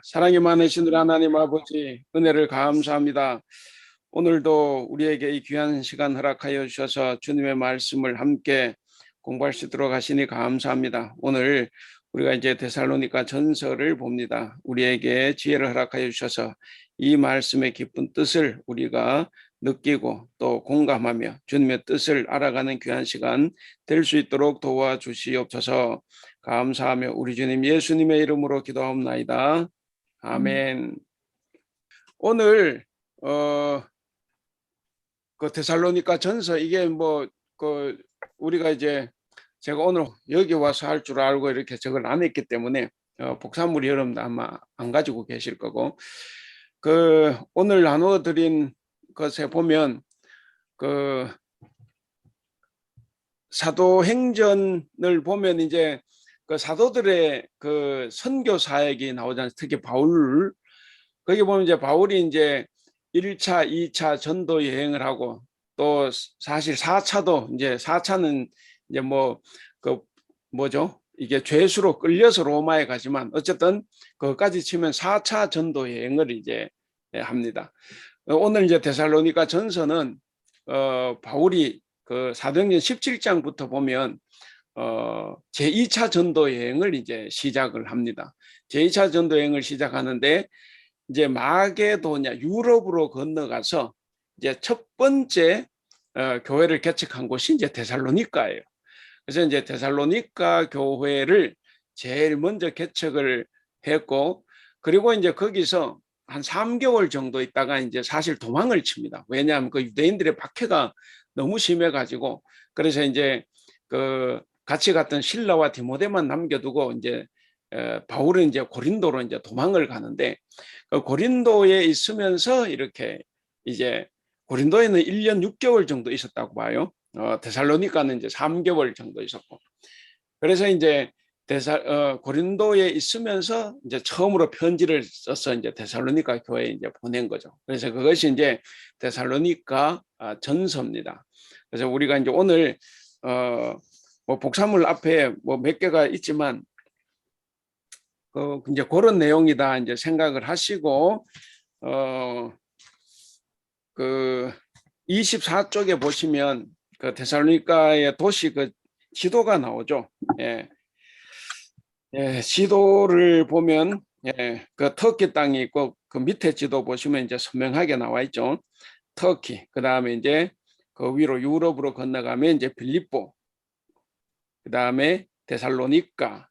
사랑이 많으신 우리 하나님 아버지 은혜를 감사합니다. 오늘도 우리에게 이 귀한 시간 허락하여 주셔서 주님의 말씀을 함께 공부할 수 있도록 하시니 감사합니다. 오늘 우리가 이제 데살로니가 전서를 봅니다. 우리에게 지혜를 허락하여 주셔서 이 말씀의 깊은 뜻을 우리가 느끼고 또 공감하며 주님의 뜻을 알아가는 귀한 시간 될 수 있도록 도와주시옵소서. 감사하며 우리 주님 예수님의 이름으로 기도하옵나이다. 아멘. 오늘 그 데살로니가 전서 이게 그 우리가 이제 제가 오늘 여기 와서 할 줄 알고 이렇게 저걸 안 했기 때문에 복사물이 여러분도 아마 안 가지고 계실 거고 그 오늘 나누어 드린 것에 보면 그 사도행전을 보면 이제 그 사도들의 그 선교 사역이 나오잖아요. 특히 바울 거기 보면 이제 바울이 이제 1차, 2차 전도 여행을 하고 또 사실 4차도 이제 4차는 이제 그 뭐죠? 이게 죄수로 끌려서 로마에 가지만 어쨌든 그것까지 치면 4차 전도 여행을 이제 합니다. 오늘 이제 데살로니가 전서는 바울이 그 사도행전 17장부터 보면 제2차 전도 여행을 이제 시작을 합니다. 제2차 전도 여행을 시작하는데 이제 마게도냐 유럽으로 건너가서 이제 첫 번째 교회를 개척한 곳이 이제 데살로니가예요. 그래서 이제 데살로니가 교회를 제일 먼저 개척을 했고 그리고 이제 거기서 한 3개월 정도 있다가 이제 사실 도망을 칩니다. 왜냐하면 그 유대인들의 박해가 너무 심해가지고 그래서 이제 그 같이 갔던 실라와 디모데만 남겨두고 이제 바울은 이제 고린도로 이제 도망을 가는데 그 고린도에 있으면서 이렇게 이제 고린도에는 1년 6개월 정도 있었다고 봐요. 데살로니가는 이제 3개월 정도 있었고 그래서 이제 고린도에 있으면서 이제 처음으로 편지를 써서 이제 데살로니가 교회에 이제 보낸 거죠. 그래서 그것이 이제 데살로니가 전서입니다. 그래서 우리가 이제 오늘 뭐 복사물 앞에 뭐 몇 개가 있지만 이제 그런 내용이다 이제 생각을 하시고 그 24쪽에 보시면 그 데살로니가의 도시 그 지도가 나오죠. 예. 예, 지도를 보면 예, 그 터키 땅이 있고 그 밑에 지도 보시면 이제 선명하게 나와 있죠. 터키. 그다음에 이제 그 위로 유럽으로 건너가면 이제 빌립보. 그다음에 데살로니가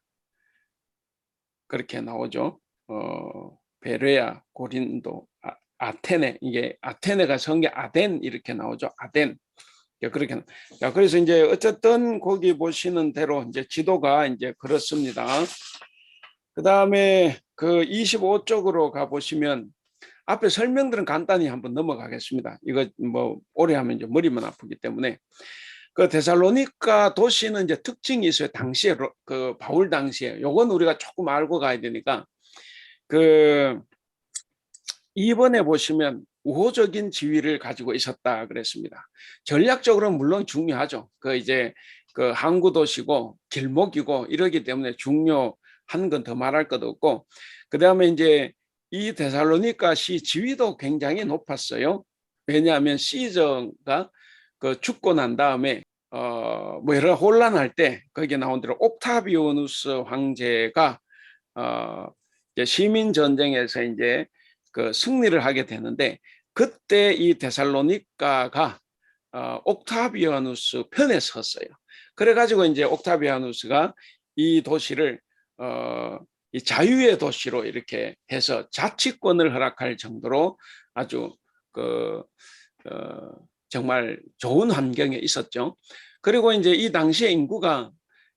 그렇게 나오죠. 베레아, 고린도, 아테네 이게 아테네가 성게 아덴 이렇게 나오죠. 아덴. 그렇게. 자, 그래서 이제 어쨌든 거기 보시는 대로 이제 지도가 이제 그렇습니다. 그다음에 그 25쪽으로 가 보시면 앞에 설명들은 간단히 한번 넘어가겠습니다. 이거 뭐 오래 하면 이제 머리만 아프기 때문에 그 데살로니가 도시는 이제 특징이 있어요. 당시에 그 바울 당시에 요건 우리가 조금 알고 가야 되니까 그 이번에 보시면 우호적인 지위를 가지고 있었다 그랬습니다. 전략적으로는 물론 중요하죠. 그 이제 그 항구 도시고 길목이고 이러기 때문에 중요한 건 더 말할 것도 없고 그다음에 이제 이 데살로니가 시 지위도 굉장히 높았어요. 왜냐하면 시저가 그 죽고 난 다음에 뭐 여러 혼란할 때 거기에 나온 대로 옥타비오누스 황제가 시민 전쟁에서 이제 그 승리를 하게 되는데 그때 이 데살로니가가 옥타비아누스 편에 섰어요. 그래가지고 이제 옥타비아누스가 이 도시를 이 자유의 도시로 이렇게 해서 자치권을 허락할 정도로 아주 그 정말 좋은 환경에 있었죠. 그리고 이제 이 당시의 인구가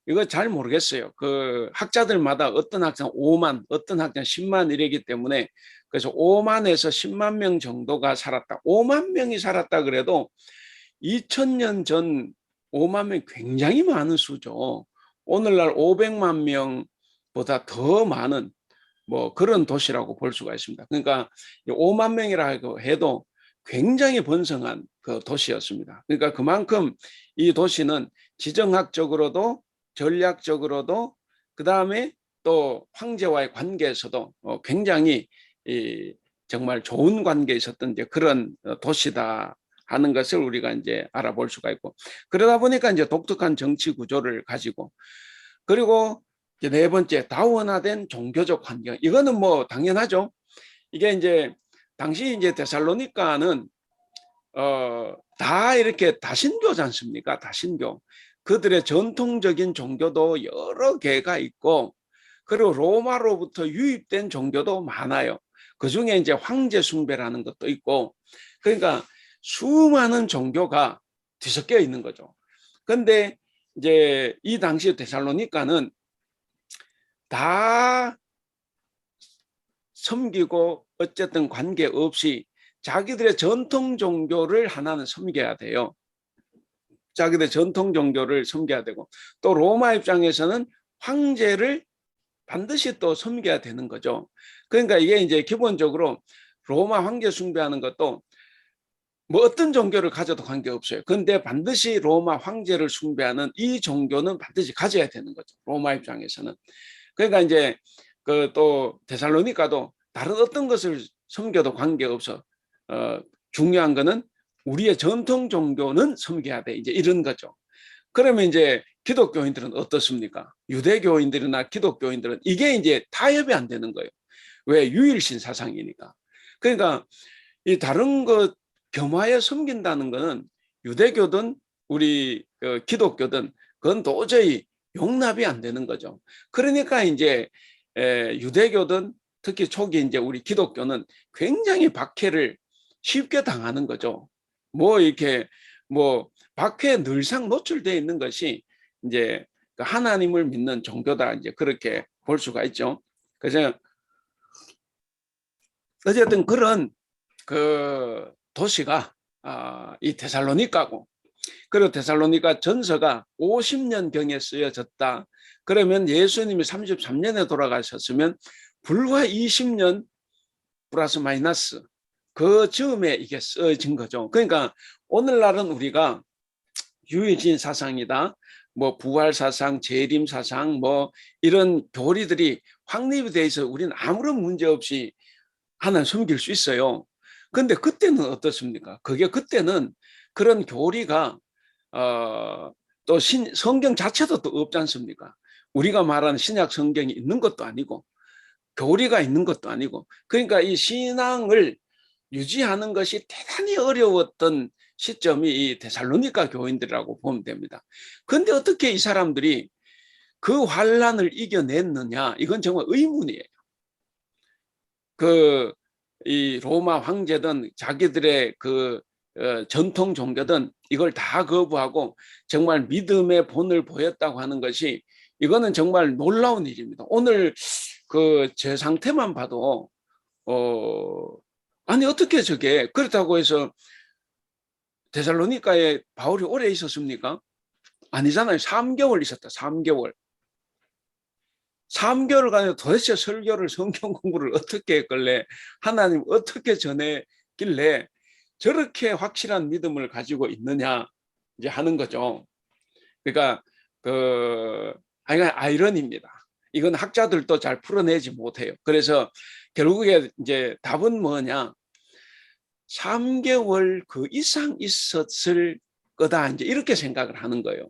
이거 잘 모르겠어요. 그 학자들마다 어떤 학자 5만, 어떤 학자 10만 이러기 때문에 그래서 5만에서 10만 명 정도가 살았다. 5만 명이 살았다 그래도 2000년 전 5만 명 굉장히 많은 수죠. 오늘날 500만 명보다 더 많은 뭐 그런 도시라고 볼 수가 있습니다. 그러니까 5만 명이라고 해도 굉장히 번성한 그 도시였습니다. 그러니까 그만큼 이 도시는 지정학적으로도 전략적으로도 그 다음에 또 황제와의 관계에서도 굉장히 정말 좋은 관계에 있었던 이제 그런 도시다 하는 것을 우리가 이제 알아볼 수가 있고, 그러다 보니까 이제 독특한 정치 구조를 가지고, 그리고 이제 네 번째, 다원화된 종교적 환경. 이거는 뭐 당연하죠. 이게 이제 당시 이제 데살로니가는 다 이렇게 다신교지 않습니까? 다신교. 그들의 전통적인 종교도 여러 개가 있고, 그리고 로마로부터 유입된 종교도 많아요. 그 중에 이제 황제 숭배라는 것도 있고, 그러니까 수많은 종교가 뒤섞여 있는 거죠. 근데 이제 이 당시 데살로니가는 다 섬기고 어쨌든 관계없이 자기들의 전통 종교를 하나는 섬겨야 돼요. 자기들 전통 종교를 섬겨야 되고, 또 로마 입장에서는 황제를 반드시 또 섬겨야 되는 거죠. 그러니까 이게 이제 기본적으로 로마 황제 숭배하는 것도 뭐 어떤 종교를 가져도 관계없어요. 근데 반드시 로마 황제를 숭배하는 이 종교는 반드시 가져야 되는 거죠. 로마 입장에서는. 그러니까 이제 그 또 데살로니가도 다른 어떤 것을 섬겨도 관계없어. 중요한 거는 우리의 전통 종교는 섬겨야 돼. 이제 이런 거죠. 그러면 이제 기독교인들은 어떻습니까? 유대교인들이나 기독교인들은 이게 이제 타협이 안 되는 거예요. 왜? 유일신 사상이니까. 그러니까 이 다른 것 겸하여 섬긴다는 거는 유대교든 우리 기독교든 그건 도저히 용납이 안 되는 거죠. 그러니까 이제 유대교든 특히 초기 이제 우리 기독교는 굉장히 박해를 쉽게 당하는 거죠. 뭐 이렇게 뭐 박해에 늘상 노출되어 있는 것이 이제 하나님을 믿는 종교다, 이제 그렇게 볼 수가 있죠. 그래서 어쨌든 그런 그 도시가 이 데살로니가고, 그리고 데살로니가 전서가 50년경에 쓰여졌다. 그러면 예수님이 33년에 돌아가셨으면 불과 20년 플러스 마이너스 그 즈음에 이게 써진 거죠. 그러니까 오늘날은 우리가 유해진 사상이다, 뭐 부활 사상, 재림 사상, 뭐 이런 교리들이 확립이 돼 있어 우리는 아무런 문제 없이 하나님 섬길 수 있어요. 근데 그때는 어떻습니까? 그게 그때는 그런 교리가 또 성경 자체도 또 없지 않습니까? 우리가 말하는 신약 성경이 있는 것도 아니고 교리가 있는 것도 아니고, 그러니까 이 신앙을 유지하는 것이 대단히 어려웠던 시점이 이 데살로니가 교인들이라고 보면 됩니다. 그런데 어떻게 이 사람들이 그 환란을 이겨냈느냐? 이건 정말 의문이에요. 이 로마 황제든 자기들의 전통 종교든 이걸 다 거부하고 정말 믿음의 본을 보였다고 하는 것이, 이거는 정말 놀라운 일입니다. 오늘 제 상태만 봐도 아니 어떻게 저게, 그렇다고 해서 데살로니가에 바울이 오래 있었습니까? 아니잖아요. 3개월 있었다. 3개월. 3개월 간에 도대체 설교를, 성경 공부를 어떻게 했길래, 하나님 어떻게 전했길래 저렇게 확실한 믿음을 가지고 있느냐 이제 하는 거죠. 그러니까 아이러니입니다. 이건 학자들도 잘 풀어내지 못해요. 그래서 결국에 이제 답은 뭐냐? 3개월 그 이상 있었을 거다, 이제 이렇게 생각을 하는 거예요.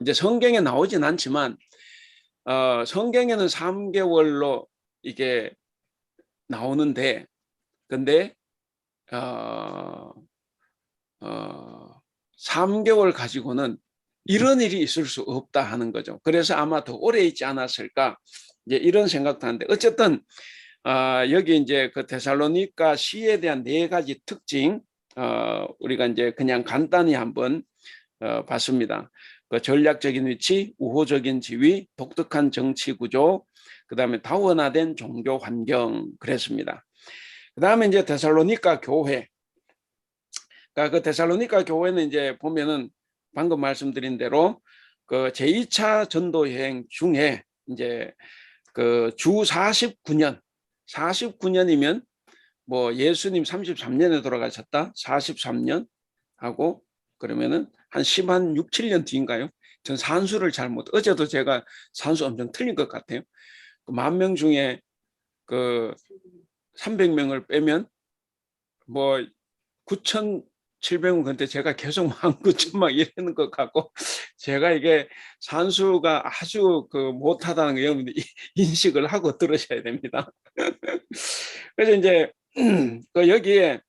이제 성경에 나오진 않지만 성경에는 3개월로 이게 나오는데, 근데 3개월 가지고는 이런 일이 있을 수 없다 하는 거죠. 그래서 아마 더 오래 있지 않았을까, 이제 이런 생각도 하는데, 어쨌든 여기 이제 그 데살로니가 시에 대한 4가지 특징, 우리가 이제 그냥 간단히 한번 봤습니다. 그 전략적인 위치, 우호적인 지위, 독특한 정치 구조, 그 다음에 다원화된 종교 환경, 그랬습니다. 그 다음에 이제 데살로니가 교회. 그러니까 그 데살로니가 교회는 이제 보면은 방금 말씀드린 대로 그 제2차 전도 여행 중에 이제 그 주 49년, 49년이면 뭐 예수님 33년에 돌아가셨다, 43년 하고 그러면은 한 6, 7년 뒤인가요? 전 산수를 어제도 제가 산수 엄청 틀린 것 같아요. 10,000명 중에 그 300명을 빼면 뭐 9,700명, 근데 제가 계속 19,000 막 이러는 것 같고, 제가 이게 산수가 아주 그 못하다는 거 여러분들 인식을 하고 들으셔야 됩니다. 그래서 이제 그 여기에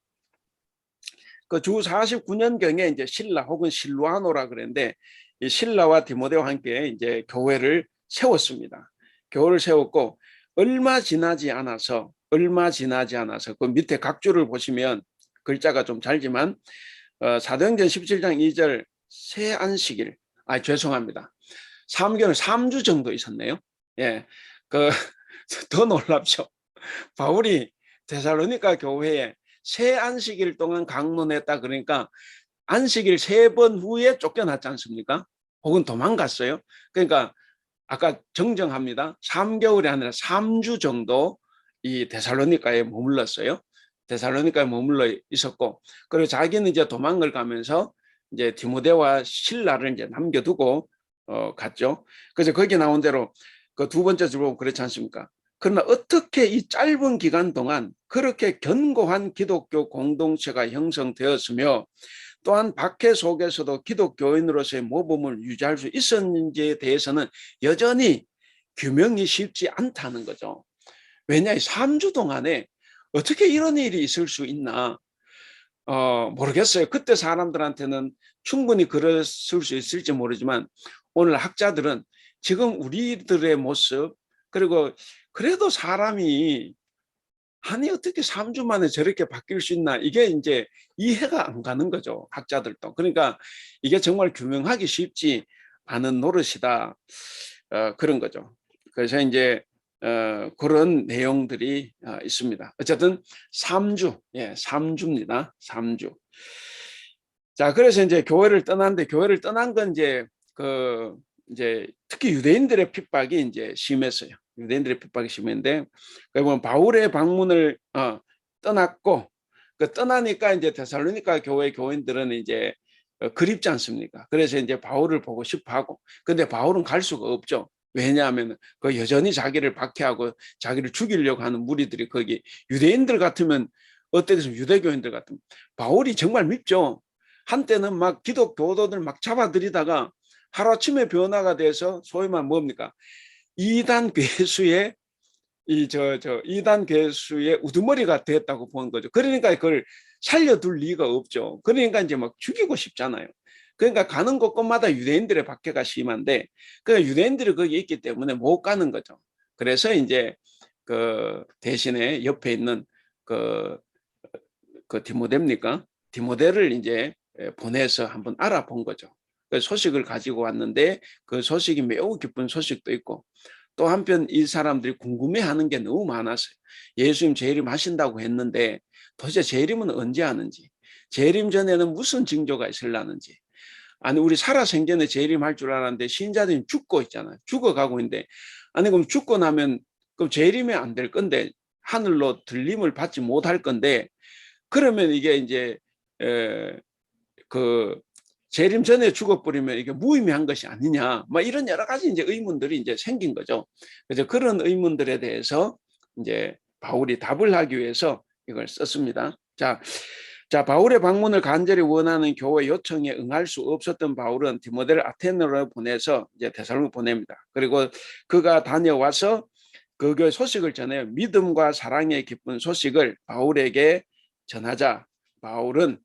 그 주 49년경에 이제 신라 혹은 실루아노라 그랬는데, 이 신라와 디모데와 함께 이제 교회를 세웠습니다. 교회를 세웠고 얼마 지나지 않아서 그 밑에 각주를 보시면 글자가 좀 잘지만 사도행전 17장 2절 새 안식일, 죄송합니다. 3개월 3주 정도 있었네요. 예, 그 더 놀랍죠. 바울이 데살로니가 교회에 새 안식일 동안 강론했다. 그러니까 안식일 3번 후에 쫓겨났지 않습니까? 혹은 도망갔어요. 그러니까 아까 정정합니다. 3개월이 아니라 3주 정도 이 데살로니가에 머물렀어요. 데살로니가에 머물러 있었고, 그리고 자기는 이제 도망을 가면서 이제 디모데와 실라를 이제 남겨두고 갔죠. 그래서 거기 나온 대로 그 두 번째 줄 보면 그렇지 않습니까? 그러나 어떻게 이 짧은 기간 동안 그렇게 견고한 기독교 공동체가 형성되었으며, 또한 박해 속에서도 기독교인으로서의 모범을 유지할 수 있었는지에 대해서는 여전히 규명이 쉽지 않다는 거죠. 왜냐, 3주 동안에 어떻게 이런 일이 있을 수 있나 모르겠어요. 그때 사람들한테는 충분히 그랬을 수 있을지 모르지만, 오늘 학자들은 지금 우리들의 모습, 그리고 그래도 사람이 아니 어떻게 3주 만에 저렇게 바뀔 수 있나, 이게 이제 이해가 안 가는 거죠, 학자들도. 그러니까 이게 정말 규명하기 쉽지 않은 노릇이다, 그런 거죠. 그래서 이제 그런 내용들이 있습니다. 어쨌든 3주, 예, 3주입니다. 3주. 자, 그래서 이제 교회를 떠났는데, 교회를 떠난 건 이제 특히 유대인들의 핍박이 이제 심했어요. 유대인들의 핍박이 심했는데, 그러면 바울의 방문을 떠났고, 그 떠나니까 이제 데살로니가 교회 교인들은 이제 그립지 않습니까? 그래서 이제 바울을 보고 싶어하고, 근데 바울은 갈 수가 없죠. 왜냐하면 그 여전히 자기를 박해하고 자기를 죽이려고 하는 무리들이 거기, 유대인들 같으면 어떻겠습니까? 유대교인들 같으면 바울이 정말 밉죠. 한때는 막 기독교도들 막 잡아들이다가 하루아침에 변화가 돼서 소위 말 뭡니까? 이단 괴수의 이단 괴수의 우두머리가 됐다고 보는 거죠. 그러니까 그걸 살려둘 리가 없죠. 그러니까 이제 막 죽이고 싶잖아요. 그러니까 가는 곳곳마다 유대인들의 박해가 심한데, 그 유대인들이 거기 있기 때문에 못 가는 거죠. 그래서 이제 그 대신에 옆에 있는 그, 그 디모데입니까? 디모데를 이제 보내서 한번 알아본 거죠. 그 소식을 가지고 왔는데 그 소식이 매우 기쁜 소식도 있고, 또 한편 이 사람들이 궁금해하는 게 너무 많았어요. 예수님 재림 하신다고 했는데 도대체 재림은 언제 하는지, 재림 전에는 무슨 징조가 있을라는지. 아니 우리 살아생전에 재림할 줄 알았는데 신자들이 죽고 있잖아요. 죽어가고 있는데, 아니 그럼 죽고 나면 그럼 재림이 안 될 건데, 하늘로 들림을 받지 못할 건데, 그러면 이게 이제 그 재림 전에 죽어버리면 이게 무의미한 것이 아니냐, 뭐 이런 여러 가지 이제 의문들이 이제 생긴 거죠. 그래서 그런 의문들에 대해서 이제 바울이 답을 하기 위해서 이걸 썼습니다. 자, 바울의 방문을 간절히 원하는 교회 요청에 응할 수 없었던 바울은 디모데를 아테네로 보내서 이제 데살로니가 보냅니다. 그리고 그가 다녀와서 그 교회 소식을 전해요. 믿음과 사랑의 기쁜 소식을 바울에게 전하자 바울은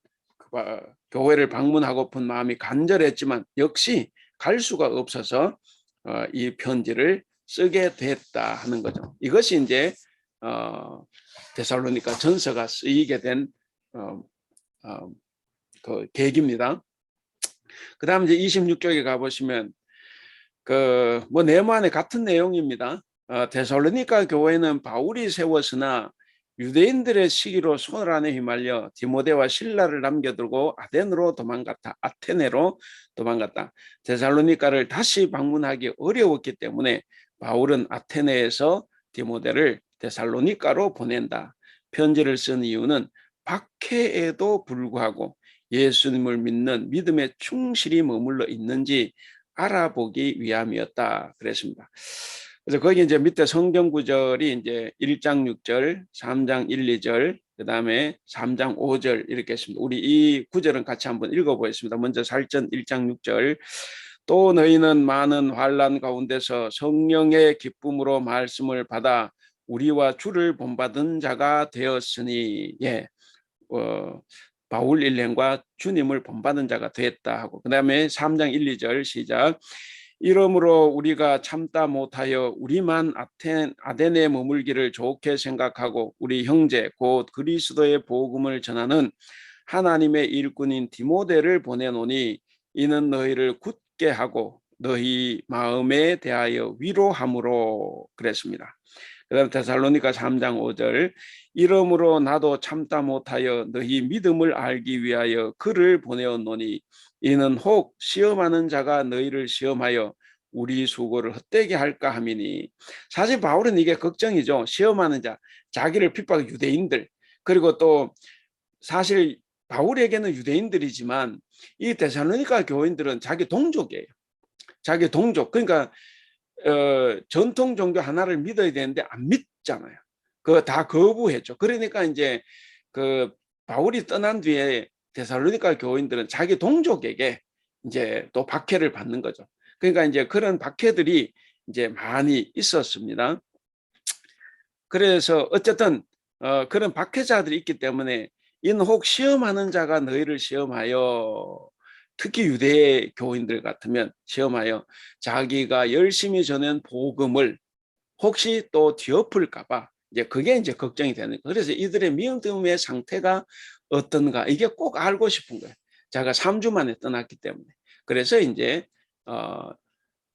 교회를 방문하고픈 마음이 간절했지만 역시 갈 수가 없어서 이 편지를 쓰게 됐다 하는 거죠. 이것이 이제 데살로니가 전서가 쓰이게 된 그 계기입니다. 그 다음 이제 26쪽에 가보시면 뭐 네모안에 같은 내용입니다. 데살로니가 교회는 바울이 세웠으나 유대인들의 시기로 손을 안에 휘말려 디모데와 실라를 남겨두고 아테네로 도망갔다. 데살로니가를 다시 방문하기 어려웠기 때문에 바울은 아테네에서 디모데를 데살로니가로 보낸다. 편지를 쓴 이유는 박해에도 불구하고 예수님을 믿는 믿음에 충실히 머물러 있는지 알아보기 위함이었다 그랬습니다. 그래서 거기 이제 밑에 성경 구절이 이제 1장 6절, 3장 1, 2절, 그다음에 3장 5절 이렇게 있습니다. 우리 이 구절은 같이 한번 읽어보겠습니다. 먼저 살전 1장 6절. 또 너희는 많은 환난 가운데서 성령의 기쁨으로 말씀을 받아 우리와 주를 본받은 자가 되었으니, 예, 바울 일행과 주님을 본받은 자가 되었다 하고, 그 다음에 3장 1, 2절 시작. 이러므로 우리가 참다 못하여 우리만 아덴에 머물기를 좋게 생각하고 우리 형제 곧 그리스도의 복음을 전하는 하나님의 일꾼인 디모데를 보내노니 이는 너희를 굳게 하고 너희 마음에 대하여 위로함으로 그랬습니다. 그 다음 데살로니가 3장 5절. 이러므로 나도 참다 못하여 너희 믿음을 알기 위하여 그를 보내었노니 이는 혹 시험하는 자가 너희를 시험하여 우리 수고를 헛되게 할까 함이니. 사실 바울은 이게 걱정이죠. 시험하는 자, 자기를 핍박한 유대인들, 그리고 또 사실 바울에게는 유대인들이지만 이 데살로니가 교인들은 자기 동족이에요. 자기 동족. 그러니까 전통 종교 하나를 믿어야 되는데 안 믿잖아요. 그거 다 거부했죠. 그러니까 이제 그 바울이 떠난 뒤에 데살로니가 교인들은 자기 동족에게 이제 또 박해를 받는 거죠. 그러니까 이제 그런 박해들이 이제 많이 있었습니다. 그래서 어쨌든 그런 박해자들이 있기 때문에 이는 혹 시험하는 자가 너희를 시험하여, 특히 유대 교인들 같으면 시험하여 자기가 열심히 전한 복음을 혹시 또 뒤엎을까봐 이제 그게 이제 걱정이 되는 거예요. 그래서 이들의 믿음의 상태가 어떤가 이게 꼭 알고 싶은 거예요. 제가 3주 만에 떠났기 때문에. 그래서 이제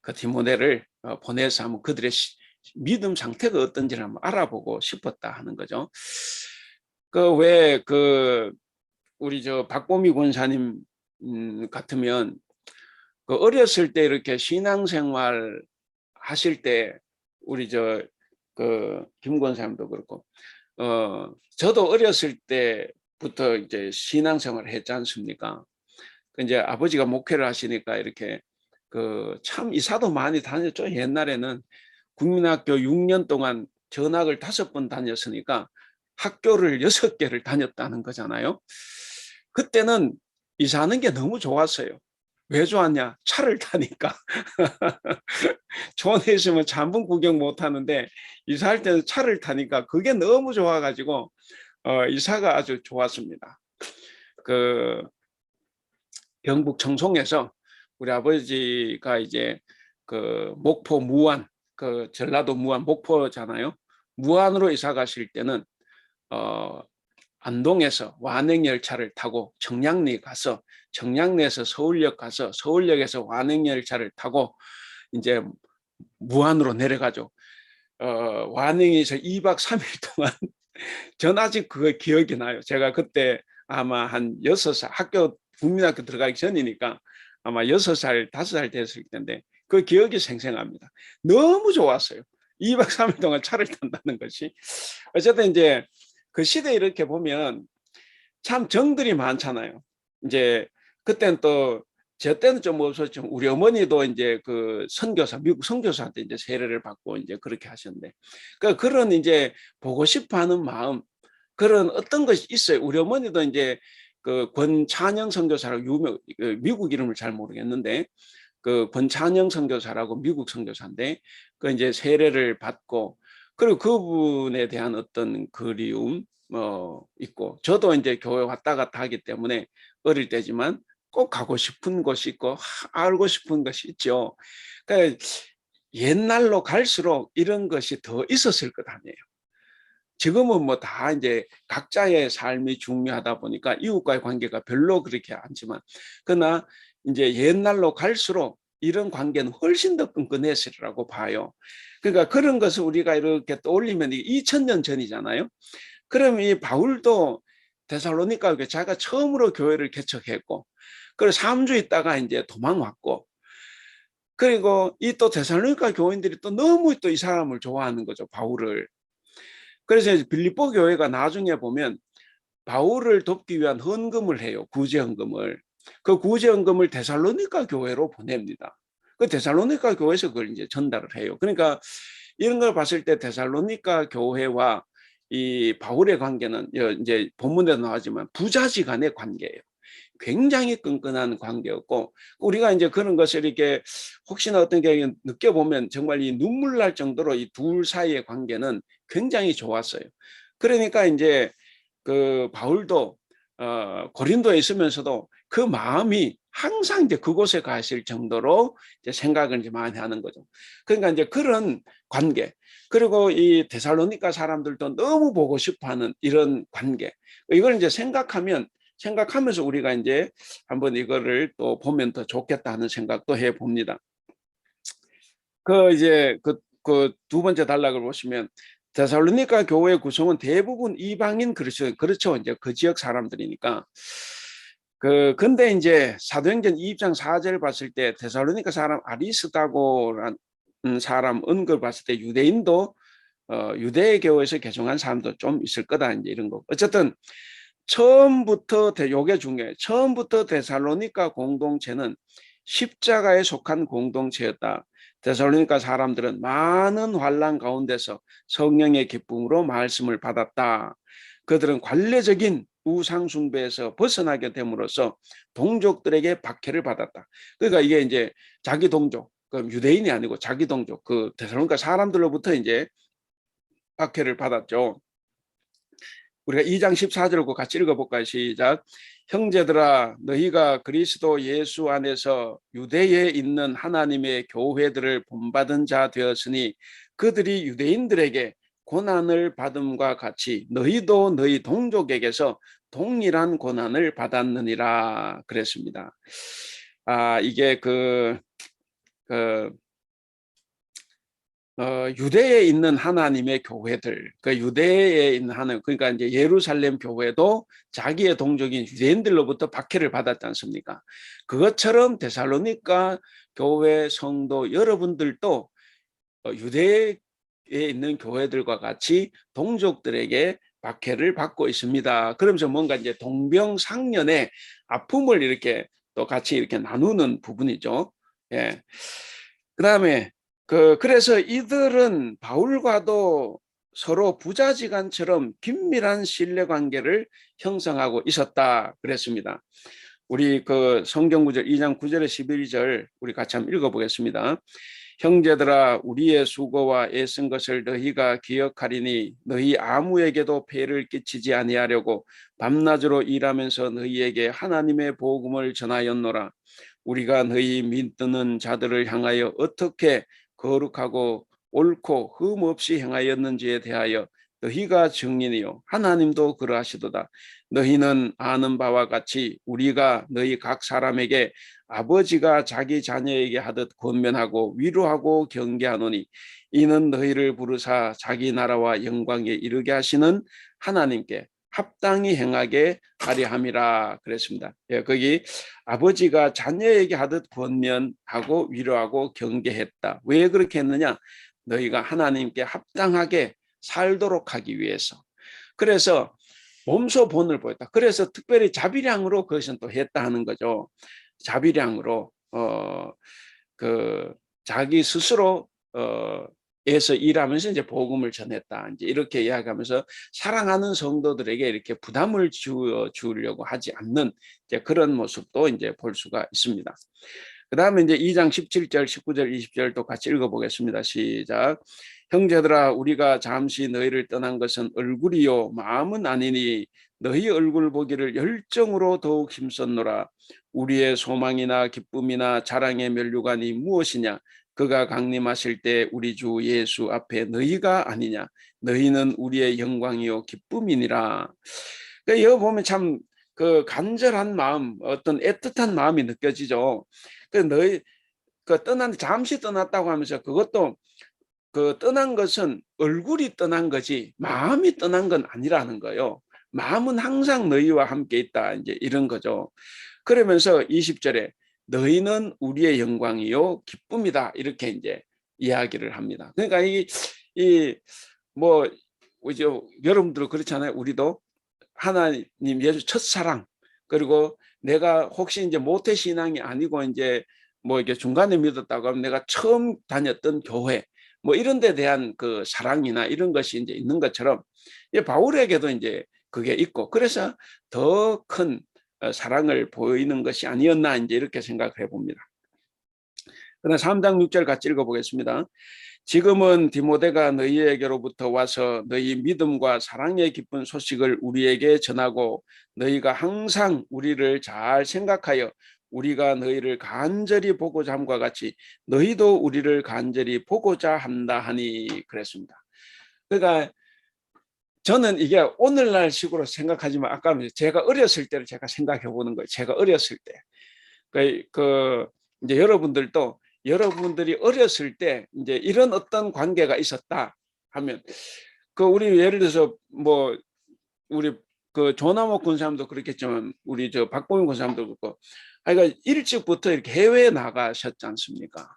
그 디모데를 보내서 한번 그들의 믿음 상태가 어떤지를 한번 알아보고 싶었다 하는 거죠. 그 왜 그 우리 저 박보미 권사님 같으면 그 어렸을 때 이렇게 신앙생활 하실 때 우리 저 그 김 권사님도 그렇고 저도 어렸을 때부터 이제 신앙생활을 했지 않습니까? 그 이제 아버지가 목회를 하시니까 이렇게 그 참 이사도 많이 다녔죠. 옛날에는 국민학교 6년 동안 전학을 5번 다녔으니까 학교를 6개를 다녔다는 거잖아요. 그때는 이사하는 게 너무 좋았어요. 왜 좋았냐? 차를 타니까. 촌에 있으면 잠분 구경 못 하는데 이사할 때는 차를 타니까 그게 너무 좋아가지고 이사가 아주 좋았습니다. 그 경북 청송에서 우리 아버지가 이제 그 목포 무안, 그 전라도 무안 목포잖아요. 무안으로 이사 가실 때는 안동에서 완행열차를 타고 청량리 가서 청량리에서 서울역 가서 서울역에서 완행열차를 타고 이제 무안으로 내려가죠. 완행에서 2박 3일 동안 전 아직 그거 기억이 나요. 제가 그때 아마 한 6살 학교 국민학교 들어가기 전이니까 아마 6살, 5살 됐을 텐데 그 기억이 생생합니다. 너무 좋았어요. 2박 3일 동안 차를 탄다는 것이. 어쨌든 이제 그 시대 이렇게 보면 참 정들이 많잖아요. 이제 그때는 또 저 때는 좀 없었죠. 우리 어머니도 이제 그 선교사, 미국 선교사한테 이제 세례를 받고 이제 그렇게 하셨는데, 그러니까 그런 이제 보고 싶어하는 마음, 그런 어떤 것이 있어요. 우리 어머니도 이제 그 권찬영 선교사라고 유명, 미국 이름을 잘 모르겠는데 그 권찬영 선교사라고 미국 선교사인데 그 이제 세례를 받고 그리고 그분에 대한 어떤 그리움 있고, 저도 이제 교회 왔다 갔다 하기 때문에 어릴 때지만 꼭 가고 싶은 곳이 있고 알고 싶은 것이 있죠. 그러니까 옛날로 갈수록 이런 것이 더 있었을 것 아니에요. 지금은 뭐 다 이제 각자의 삶이 중요하다 보니까 이웃과의 관계가 별로 그렇게 않지만, 그러나 이제 옛날로 갈수록 이런 관계는 훨씬 더 끈끈했으리라고 봐요. 그러니까 그런 것을 우리가 이렇게 떠올리면 2000년 전이잖아요. 그럼 이 바울도 데살로니가 자기가 처음으로 교회를 개척했고, 그리고 3주 있다가 이제 도망왔고, 그리고 이 또 데살로니가 교인들이 또 너무 또 이 사람을 좋아하는 거죠, 바울을. 그래서 빌립보 교회가 나중에 보면 바울을 돕기 위한 헌금을 해요. 구제헌금을. 그 구제헌금을 데살로니가 교회로 보냅니다. 그 데살로니가 교회에서 그걸 이제 전달을 해요. 그러니까 이런 걸 봤을 때 데살로니가 교회와 이 바울의 관계는 이제 본문에도 나왔지만 부자지간의 관계예요. 굉장히 끈끈한 관계였고, 우리가 이제 그런 것을 이렇게 혹시나 어떤 경우에 느껴보면 정말 이 눈물 날 정도로 이 둘 사이의 관계는 굉장히 좋았어요. 그러니까 이제 그 바울도 고린도에 있으면서도 그 마음이 항상 이제 그곳에 가실 정도로 이제 생각을 이제 많이 하는 거죠. 그러니까 이제 그런 관계, 그리고 이 데살로니가 사람들도 너무 보고 싶어하는 이런 관계, 이걸 이제 생각하면서 우리가 이제 한번 이거를 또 보면 더 좋겠다 하는 생각도 해 봅니다. 그 이제 그 두 번째 단락을 보시면 데살로니가 교회 구성은 대부분 이방인 그렇죠. 이제 그 지역 사람들이니까. 근데 이제 사도행전 2장 4절 봤을 때 데살로니가 사람 아리스다고라는 사람 은걸 봤을 때 유대인도 유대 교회에서 개종한 사람도 좀 있을 거다 이제 이런 거. 어쨌든 처음부터 요게 중요해요. 처음부터 데살로니가 공동체는 십자가에 속한 공동체였다. 데살로니가 사람들은 많은 환난 가운데서 성령의 기쁨으로 말씀을 받았다. 그들은 관례적인 우상 숭배에서 벗어나게 됨으로써 동족들에게 박해를 받았다. 그러니까 이게 이제 자기 동족, 그 유대인이 아니고 자기 동족, 그 데살로니가 사람들로부터 이제 박해를 받았죠. 우리가 2장 14절과 같이 읽어볼까요? 시작. 형제들아 너희가 그리스도 예수 안에서 유대에 있는 하나님의 교회들을 본받은 자 되었으니 그들이 유대인들에게 고난을 받음과 같이 너희도 너희 동족에게서 동일한 고난을 받았느니라 그랬습니다. 이게 그 유대에 있는 하나님의 교회들, 그 유대에 있는 하나님, 그러니까 이제 예루살렘 교회도 자기의 동족인 유대인들로부터 박해를 받았지 않습니까? 그것처럼 데살로니가 교회 성도 여러분들도 유대에 있는 교회들과 같이 동족들에게 박해를 받고 있습니다. 그러면서 뭔가 이제 동병상련의 아픔을 이렇게 또 같이 이렇게 나누는 부분이죠. 예. 그다음에 그래서 이들은 바울과도 서로 부자지간처럼 긴밀한 신뢰 관계를 형성하고 있었다 그랬습니다. 우리 그 성경 구절 2장 9절에 11절 우리 같이 한번 읽어보겠습니다. 형제들아 우리의 수고와 애쓴 것을 너희가 기억하리니 너희 아무에게도 폐를 끼치지 아니하려고 밤낮으로 일하면서 너희에게 하나님의 복음을 전하였노라. 우리가 너희 믿는 자들을 향하여 어떻게 거룩하고 옳고 흠 없이 행하였는지에 대하여 너희가 증인이요 하나님도 그러하시도다. 너희는 아는 바와 같이 우리가 너희 각 사람에게 아버지가 자기 자녀에게 하듯 권면하고 위로하고 경계하노니 이는 너희를 부르사 자기 나라와 영광에 이르게 하시는 하나님께 합당히 행하게 하려 함이라 그랬습니다. 예, 거기 아버지가 자녀에게 하듯 권면하고 위로하고 경계했다. 왜 그렇게 했느냐? 너희가 하나님께 합당하게 살도록 하기 위해서. 그래서 몸소 본을 보였다. 그래서 특별히 자비량으로 그것은 또 했다 하는 거죠. 자비량으로 그 자기 스스로 에서 일하면서 이제 복음을 전했다. 이제 이렇게 이야기하면서 사랑하는 성도들에게 이렇게 부담을 주려고 하지 않는 이제 그런 모습도 이제 볼 수가 있습니다. 그 다음에 이제 2장 17절, 19절, 20절도 같이 읽어보겠습니다. 시작. 형제들아 우리가 잠시 너희를 떠난 것은 얼굴이요 마음은 아니니 너희 얼굴 보기를 열정으로 더욱 힘썼노라. 우리의 소망이나 기쁨이나 자랑의 면류관이 무엇이냐? 그가 강림하실 때 우리 주 예수 앞에 너희가 아니냐? 너희는 우리의 영광이요 기쁨이니라. 여기 보면 참 그 간절한 마음, 어떤 애틋한 마음이 느껴지죠. 너희 잠시 떠났다고 하면서 그것도 그 떠난 것은 얼굴이 떠난 거지 마음이 떠난 건 아니라는 거예요. 마음은 항상 너희와 함께 있다. 이제 이런 거죠. 그러면서 20절에 너희는 우리의 영광이요 기쁨이다. 이렇게 이제 이야기를 합니다. 그러니까 뭐 이제 여러분들 그렇잖아요. 우리도 하나님 예수 첫사랑 그리고 내가 혹시 이제 모태 신앙이 아니고 이제 뭐 이게 중간에 믿었다고 하면 내가 처음 다녔던 교회 뭐 이런 데 대한 그 사랑이나 이런 것이 이제 있는 것처럼 바울에게도 이제 그게 있고, 그래서 더 큰 사랑을 보이는 것이 아니었나 이제 이렇게 생각을 해봅니다. 그다음 3장 6절 같이 읽어보겠습니다. 지금은 디모데가 너희에게로부터 와서 너희 믿음과 사랑의 기쁜 소식을 우리에게 전하고 너희가 항상 우리를 잘 생각하여 우리가 너희를 간절히 보고자 함과 같이 너희도 우리를 간절히 보고자 한다 하니 그랬습니다. 그러니까 저는 이게 오늘날 식으로 생각하지만 아까 제가 어렸을 때를 제가 생각해 보는 거예요. 제가 어렸을 때. 이제 여러분들도 여러분들이 어렸을 때 이제 이런 어떤 관계가 있었다 하면 우리 예를 들어서 뭐 우리 조남옥 군사님도 그렇겠지만 우리 박보민 군사님도 그렇고 그러니까 일찍부터 이렇게 해외에 나가셨지 않습니까?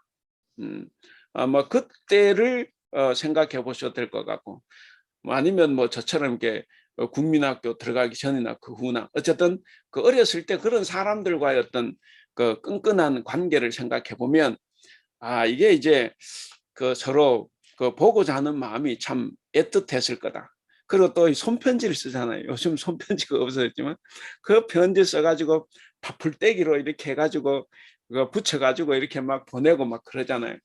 아마 그때를 생각해 보셔도 될 것 같고, 아니면 뭐 저처럼 이렇게 국민학교 들어가기 전이나 그 후나 어쨌든 그 어렸을 때 그런 사람들과의 어떤 그 끈끈한 관계를 생각해 보면 이게 이제 서로 보고자 하는 마음이 참 애틋했을 거다. 그리고 또 손편지를 쓰잖아요. 요즘 손편지가 없어졌지만 그 편지 써가지고 다풀떼기로 이렇게 해가지고 붙여가지고 이렇게 막 보내고 막 그러잖아요.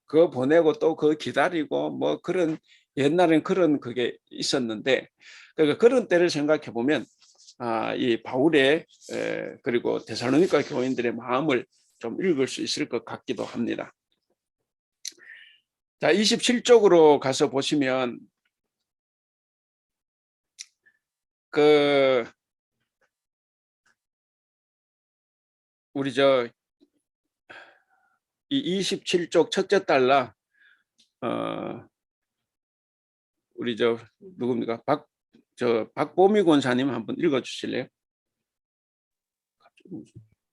그거 보내고 또 그거 기다리고 뭐 그런 옛날엔 그런 그게 있었는데, 그러니까 그런 때를 생각해 보면 이 바울의 그리고 데살로니가 교인들의 마음을 좀 읽을 수 있을 것 같기도 합니다. 자, 27쪽으로 가서 보시면 우리 이 27쪽 첫째 달라 우리 누굽니까? 박보미 권사님 한번 읽어 주실래요?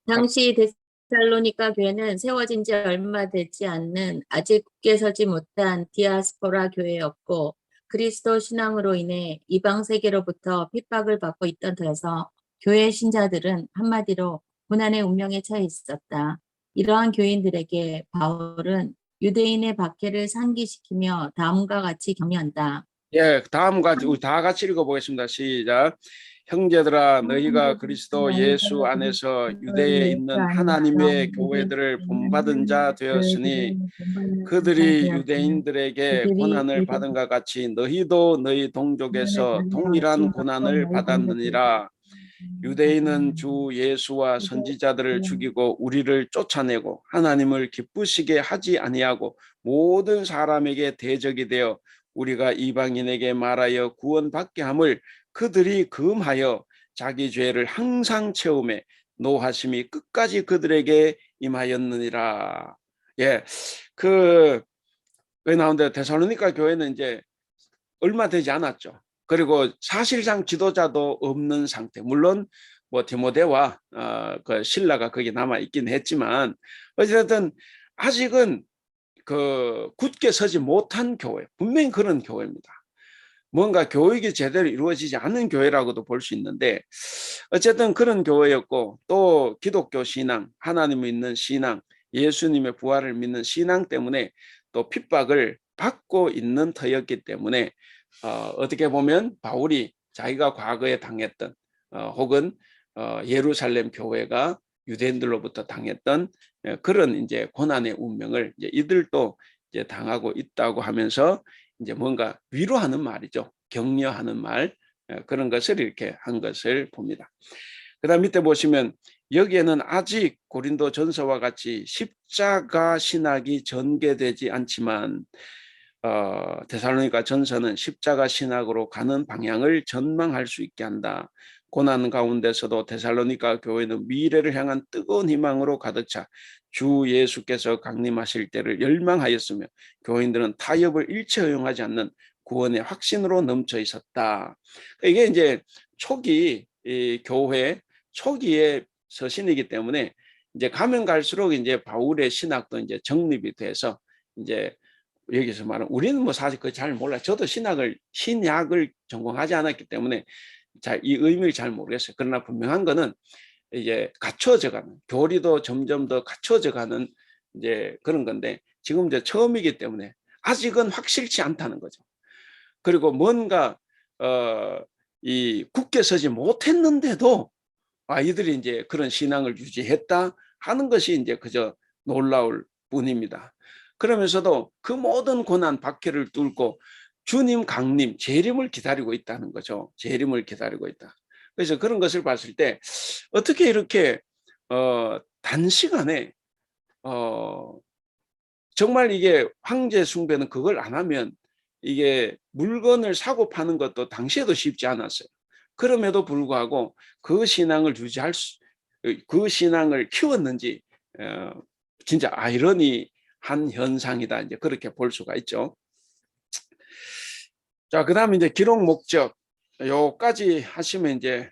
당시 데살로니가 교회는 세워진 지 얼마 되지 않는 아직 굳게 서지 못한 디아스포라 교회였고 그리스도 신앙으로 인해 이방 세계로부터 핍박을 받고 있던 터여서 교회 신자들은 한마디로 고난의 운명에 처해 있었다. 이러한 교인들에게 바울은 유대인의 박해를 상기시키며 다음과 같이 격려한다. 예, 다음과 우리 다 같이 읽어보겠습니다. 시작. 형제들아, 너희가 그리스도 예수 안에서 유대에 있는 하나님의 교회들을 본받은 자 되었으니 그들이 유대인들에게 고난을 받은 것 같이 너희도 너희 동족에서 동일한 고난을 받았느니라. 유대인은 주 예수와 선지자들을 죽이고 우리를 쫓아내고 하나님을 기쁘시게 하지 아니하고 모든 사람에게 대적이 되어 우리가 이방인에게 말하여 구원받게 함을 그들이 금하여 자기 죄를 항상 채우매 노하심이 끝까지 그들에게 임하였느니라. 예, 왜 나오는데 데살로니가 교회는 이제 얼마 되지 않았죠. 그리고 사실상 지도자도 없는 상태. 물론 뭐 디모데와 그 신라가 거기 남아 있긴 했지만 어쨌든 아직은 굳게 서지 못한 교회, 분명히 그런 교회입니다. 뭔가 교육이 제대로 이루어지지 않은 교회라고도 볼 수 있는데 어쨌든 그런 교회였고, 또 기독교 신앙, 하나님을 믿는 신앙, 예수님의 부활을 믿는 신앙 때문에 또 핍박을 받고 있는 터였기 때문에 어떻게 보면 바울이 자기가 과거에 당했던 혹은 예루살렘 교회가 유대인들로부터 당했던 그런 이제 고난의 운명을 이제 이들도 이제 당하고 있다고 하면서 이제 뭔가 위로하는 말이죠. 격려하는 말, 그런 것을 이렇게 한 것을 봅니다. 그다음 밑에 보시면 여기에는 아직 고린도 전서와 같이 십자가 신학이 전개되지 않지만 데살로니가 전서는 십자가 신학으로 가는 방향을 전망할 수 있게 한다. 고난 가운데서도 데살로니가 교회는 미래를 향한 뜨거운 희망으로 가득 차 주 예수께서 강림하실 때를 열망하였으며 교인들은 타협을 일체 허용하지 않는 구원의 확신으로 넘쳐 있었다. 이게 이제 초기 교회 초기의 서신이기 때문에 이제 가면 갈수록 이제 바울의 신학도 이제 정립이 돼서 이제 여기서 말은 우리는 뭐 사실 그 잘 몰라요. 저도 신약을 전공하지 않았기 때문에 이 의미를 잘 모르겠어요. 그러나 분명한 거는 이제 갖춰져가는, 교리도 점점 더 갖춰져가는 이제 그런 건데 지금 이제 처음이기 때문에 아직은 확실치 않다는 거죠. 그리고 뭔가 이 굳게 서지 못했는데도 이들이 이제 그런 신앙을 유지했다 하는 것이 이제 그저 놀라울 뿐입니다. 그러면서도 그 모든 고난 박해를 뚫고 주님 강림 재림을 기다리고 있다는 거죠. 재림을 기다리고 있다. 그래서 그런 것을 봤을 때 어떻게 이렇게 단시간에 정말 이게 황제 숭배는 그걸 안 하면 이게 물건을 사고 파는 것도 당시에도 쉽지 않았어요. 그럼에도 불구하고 그 신앙을 유지할 그 신앙을 키웠는지 진짜 아이러니한 현상이다. 이제 그렇게 볼 수가 있죠. 자, 그다음에 이제 기록 목적 요까지 하시면 이제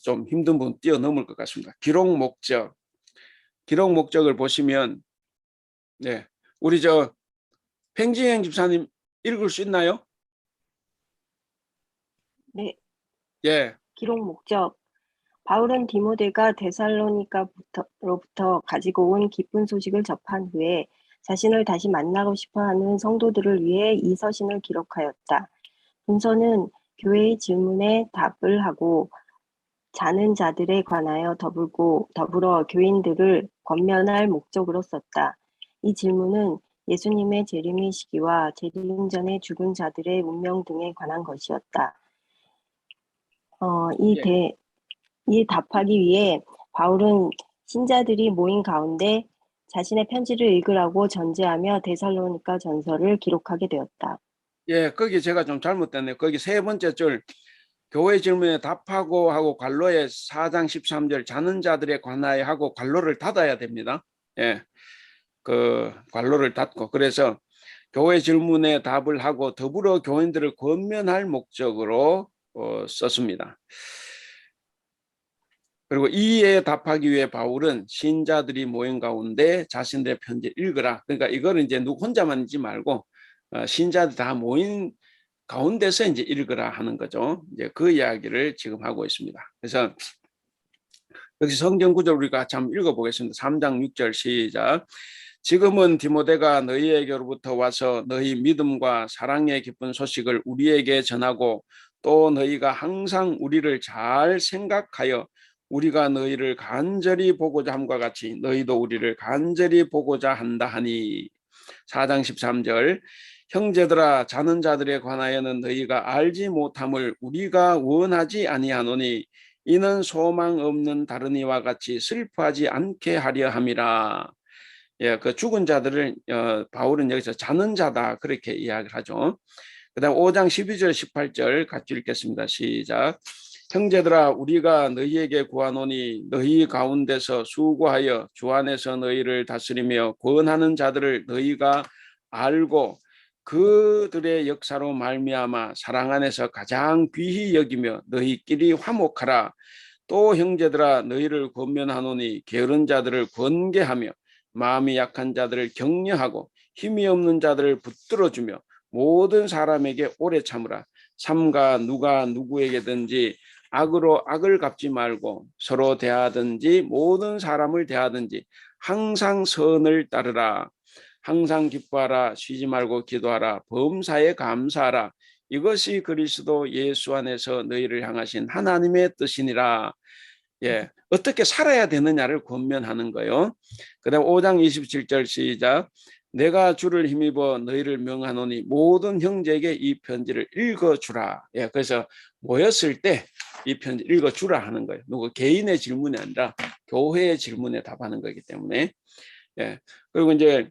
좀 힘든 부분 뛰어넘을 것 같습니다. 기록 목적을 보시면 네, 우리 저 팽지행 집사님 읽을 수 있나요? 네, 예, 기록 목적. 바울은 디모데가 데살로니가로부터 가지고 온 기쁜 소식을 접한 후에 자신을 다시 만나고 싶어하는 성도들을 위해 이 서신을 기록하였다. 문서는 교회의 질문에 답을 하고 자는 자들에 관하여 더불어 교인들을 권면할 목적으로 썼다. 이 질문은 예수님의 재림의 시기와 재림 전에 죽은 자들의 운명 등에 관한 것이었다. 예. 이 답하기 위해 바울은 신자들이 모인 가운데 자신의 편지를 읽으라고 전제하며 데살로니가 전서를 기록하게 되었다. 예, 거기 제가 좀 잘못됐네요. 거기 세 번째 줄 교회 질문에 답하고 하고 괄로에 4장 13절 자는 자들에 관하여 하고 괄로를 닫아야 됩니다. 예, 그 괄로를 닫고 그래서 교회 질문에 답을 하고 더불어 교인들을 권면할 목적으로 썼습니다. 그리고 이에 답하기 위해 바울은 신자들이 모인 가운데 자신들의 편지를 읽으라. 그러니까 이거는 이제 누구 혼자만 읽지 말고 신자들 다 모인 가운데서 이제 읽으라 하는 거죠. 이제 그 이야기를 지금 하고 있습니다. 그래서 여기 성경 구절 우리가 참 읽어보겠습니다. 3장 6절 시작. 지금은 디모데가 너희에게로부터 와서 너희 믿음과 사랑의 기쁜 소식을 우리에게 전하고 또 너희가 항상 우리를 잘 생각하여 우리가 너희를 간절히 보고자 함과 같이 너희도 우리를 간절히 보고자 한다 하니 4장 13절 형제들아 자는 자들에 관하여는 너희가 알지 못함을 우리가 원하지 아니하노니 이는 소망 없는 다른 이와 같이 슬퍼하지 않게 하려 함이라. 예, 그 죽은 자들을 바울은 여기서 자는 자다 그렇게 이야기를 하죠. 그다음 5장 12절 18절 같이 읽겠습니다. 시작. 형제들아 우리가 너희에게 구하노니 너희 가운데서 수고하여 주 안에서 너희를 다스리며 권하는 자들을 너희가 알고 그들의 역사로 말미암아 사랑 안에서 가장 귀히 여기며 너희끼리 화목하라. 또 형제들아 너희를 권면하노니 게으른 자들을 권계하며 마음이 약한 자들을 격려하고 힘이 없는 자들을 붙들어주며 모든 사람에게 오래 참으라. 삼가 누가 누구에게든지 악으로 악을 갚지 말고 서로 대하든지 모든 사람을 대하든지 항상 선을 따르라. 항상 기뻐하라. 쉬지 말고 기도하라. 범사에 감사하라. 이것이 그리스도 예수 안에서 너희를 향하신 하나님의 뜻이니라. 예, 어떻게 살아야 되느냐를 권면하는 거예요. 그다음 5장 27절 시작. 내가 주를 힘입어 너희를 명하노니 모든 형제에게 이 편지를 읽어주라. 예, 그래서 모였을 때 이 편지 읽어주라 하는 거예요. 누구 개인의 질문이 아니라 교회의 질문에 답하는 거기 때문에. 예, 그리고 이제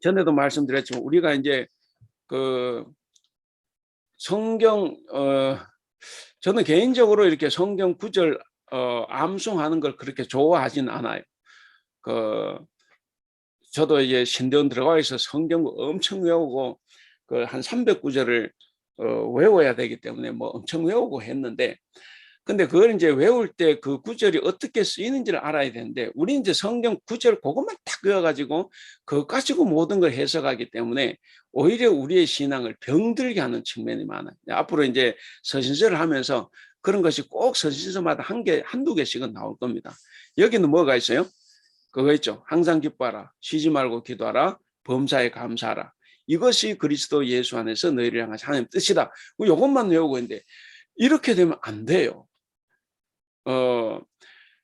전에도 말씀드렸지만 우리가 이제 그 성경 저는 개인적으로 이렇게 성경 구절 암송하는 걸 그렇게 좋아하진 않아요. 저도 이제 신대원 들어가 있어 성경 엄청 외우고 그 한 300구절을 외워야 되기 때문에 뭐 엄청 외우고 했는데 근데 그걸 이제 외울 때 그 구절이 어떻게 쓰이는지를 알아야 되는데 우리 이제 성경 구절 그것만 딱 외워가지고 그거 가지고 모든 걸 해석하기 때문에 오히려 우리의 신앙을 병들게 하는 측면이 많아요. 앞으로 이제 서신서를 하면서 그런 것이 꼭 서신서마다 한두 개씩은 나올 겁니다. 여기는 뭐가 있어요? 그거 있죠. 항상 기뻐하라. 쉬지 말고 기도하라. 범사에 감사하라. 이것이 그리스도 예수 안에서 너희를 향한 하나님의 뜻이다. 이것만 외우고 있는데 이렇게 되면 안 돼요.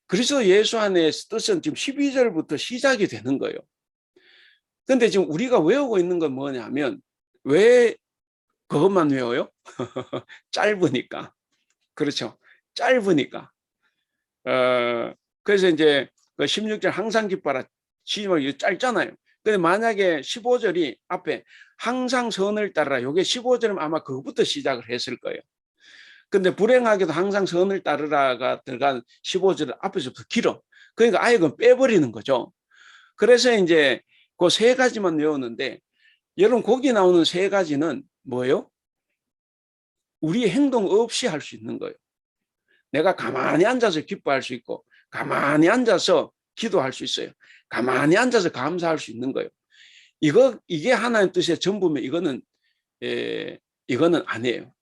그리스도 예수 안의 뜻은 지금 12절부터 시작이 되는 거예요. 근데 지금 우리가 외우고 있는 건 뭐냐면 왜 그것만 외워요? 짧으니까. 그렇죠. 짧으니까. 그래서 이제 그 16절 항상 기뻐하라. 이거 짧잖아요. 근데 만약에 15절이 앞에 항상 선을 따르라. 요게 15절은 아마 그것부터 시작을 했을 거예요. 근데 불행하게도 항상 선을 따르라가 들어간 15절 앞에서부터 길어. 그러니까 아예 그건 빼버리는 거죠. 그래서 이제 그 세 가지만 외우는데 여러분 거기 나오는 세 가지는 뭐예요? 우리의 행동 없이 할 수 있는 거예요. 내가 가만히 앉아서 기뻐할 수 있고 가만히 앉아서 기도할 수 있어요. 가만히 앉아서 감사할 수 있는 거예요. 이게 하나님 뜻의 전부면 이거는 아니에요.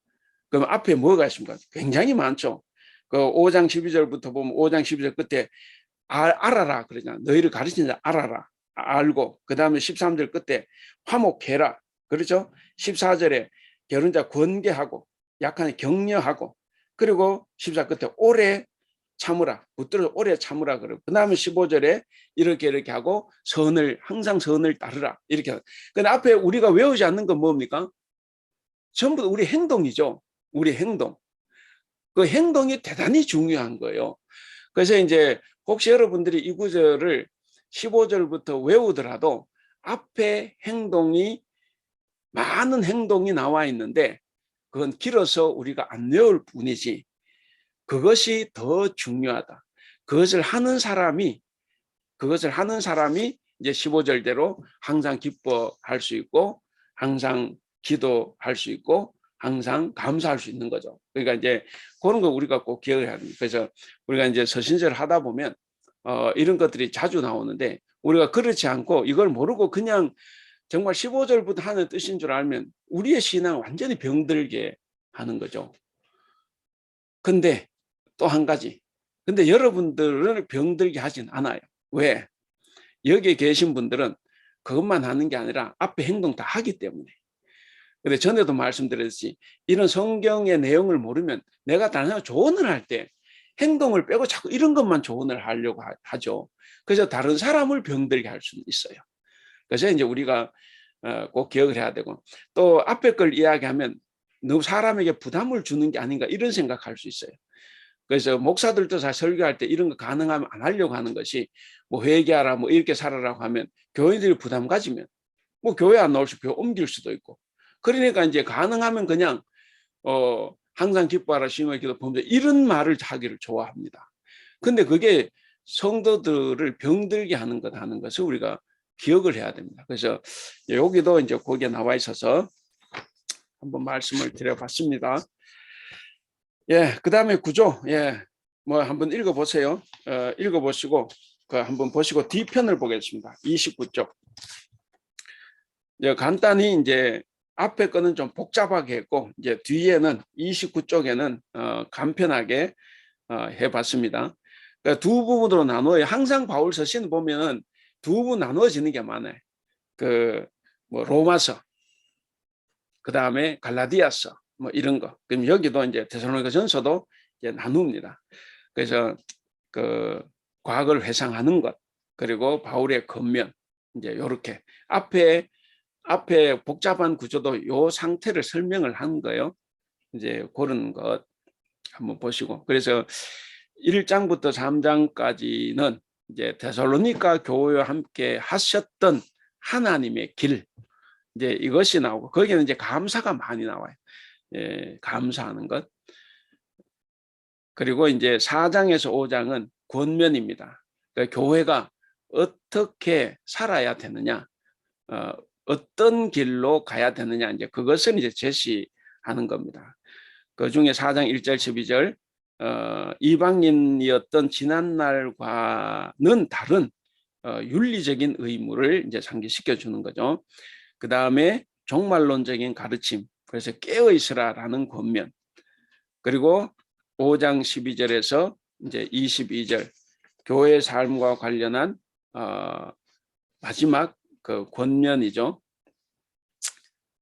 그럼 앞에 뭐가 있습니까? 굉장히 많죠. 그 5장 12절부터 보면 5장 12절 끝에 알아라 그러잖아. 너희를 가르치는 자 알아라. 알고 그 다음에 13절 끝에 화목해라. 그렇죠? 14절에 게으른 권계하고 약한 격려하고 그리고 14 끝에 오래 참으라. 붙들어서 오래 참으라 그러고 그 다음에 15절에 이렇게 하고 항상 선을 따르라. 이렇게. 근데 앞에 우리가 외우지 않는 건 뭡니까? 전부 우리 행동이죠. 우리 행동. 그 행동이 대단히 중요한 거예요. 그래서 이제 혹시 여러분들이 이 구절을 15절부터 외우더라도 앞에 많은 행동이 나와 있는데 그건 길어서 우리가 안 외울 뿐이지 그것이 더 중요하다. 그것을 하는 사람이 이제 15절대로 항상 기뻐할 수 있고 항상 기도할 수 있고 항상 감사할 수 있는 거죠. 그러니까 이제 그런 거 우리가 꼭 기억해야 합니다. 그래서 우리가 이제 서신서를 하다 보면 이런 것들이 자주 나오는데 우리가 그렇지 않고 이걸 모르고 그냥 정말 15절부터 하는 뜻인 줄 알면 우리의 신앙 완전히 병들게 하는 거죠. 근데 또 한 가지. 근데 여러분들을 병들게 하진 않아요. 왜? 여기에 계신 분들은 그것만 하는 게 아니라 앞에 행동 다 하기 때문에. 근데 전에도 말씀드렸듯이 이런 성경의 내용을 모르면 내가 다른 사람 조언을 할 때 행동을 빼고 자꾸 이런 것만 조언을 하려고 하죠. 그래서 다른 사람을 병들게 할 수는 있어요. 그래서 이제 우리가 꼭 기억을 해야 되고 또 앞에 걸 이야기하면 너무 사람에게 부담을 주는 게 아닌가 이런 생각할 수 있어요. 그래서 목사들도 다 설교할 때 이런 거 가능하면 안 하려고 하는 것이 뭐 회개하라 뭐 이렇게 살아라고 하면 교인들이 부담 가지면 뭐 교회 안 나올 수 교회 옮길 수도 있고 그러니까 이제 가능하면 그냥 항상 기뻐하라 심히 기도 범죄 이런 말을 하기를 좋아합니다. 근데 그게 성도들을 병들게 하는 것을 우리가 기억을 해야 됩니다. 그래서 여기도 이제 거기에 나와 있어서 한번 말씀을 드려봤습니다. 예, 그 다음에 구조, 예, 뭐 한번 읽어보세요. 읽어보시고, 한번 보시고 뒤편을 보겠습니다. 29쪽. 예, 간단히 이제 앞에 거는 좀 복잡하게 했고, 이제 뒤에는 29쪽에는 간편하게 해봤습니다. 그러니까 두 부분으로 나눠요. 항상 바울 서신 보면은 두 부분 나누어지는 게 많아요. 뭐 로마서, 그 다음에 갈라디아서, 뭐 이런 거. 그럼 여기도 이제 데살로니가전서도 이제 나눕니다. 그래서 과거를 회상하는 것, 그리고 바울의 겉면, 이제 이렇게 앞에 복잡한 구조도 요 상태를 설명을 한 거예요. 이제 그런 것 한번 보시고. 그래서 1장부터 3장까지는 이제 데살로니가 교회와 함께 하셨던 하나님의 길, 이제 이것이 나오고 거기는 이제 감사가 많이 나와요. 예, 감사하는 것. 그리고 이제 4장에서 5장은 권면입니다. 그러니까 교회가 어떻게 살아야 되느냐, 어떤 길로 가야 되느냐, 이제 그것을 이제 제시하는 겁니다. 그 중에 4장 1절 12절 이방인이었던 지난날과는 다른 윤리적인 의무를 이제 상기시켜 주는 거죠. 그 다음에 종말론적인 가르침, 그래서 깨어 있으라라는 권면. 그리고 5장 12절에서 이제 22절 교회 삶과 관련한 마지막 그 권면이죠.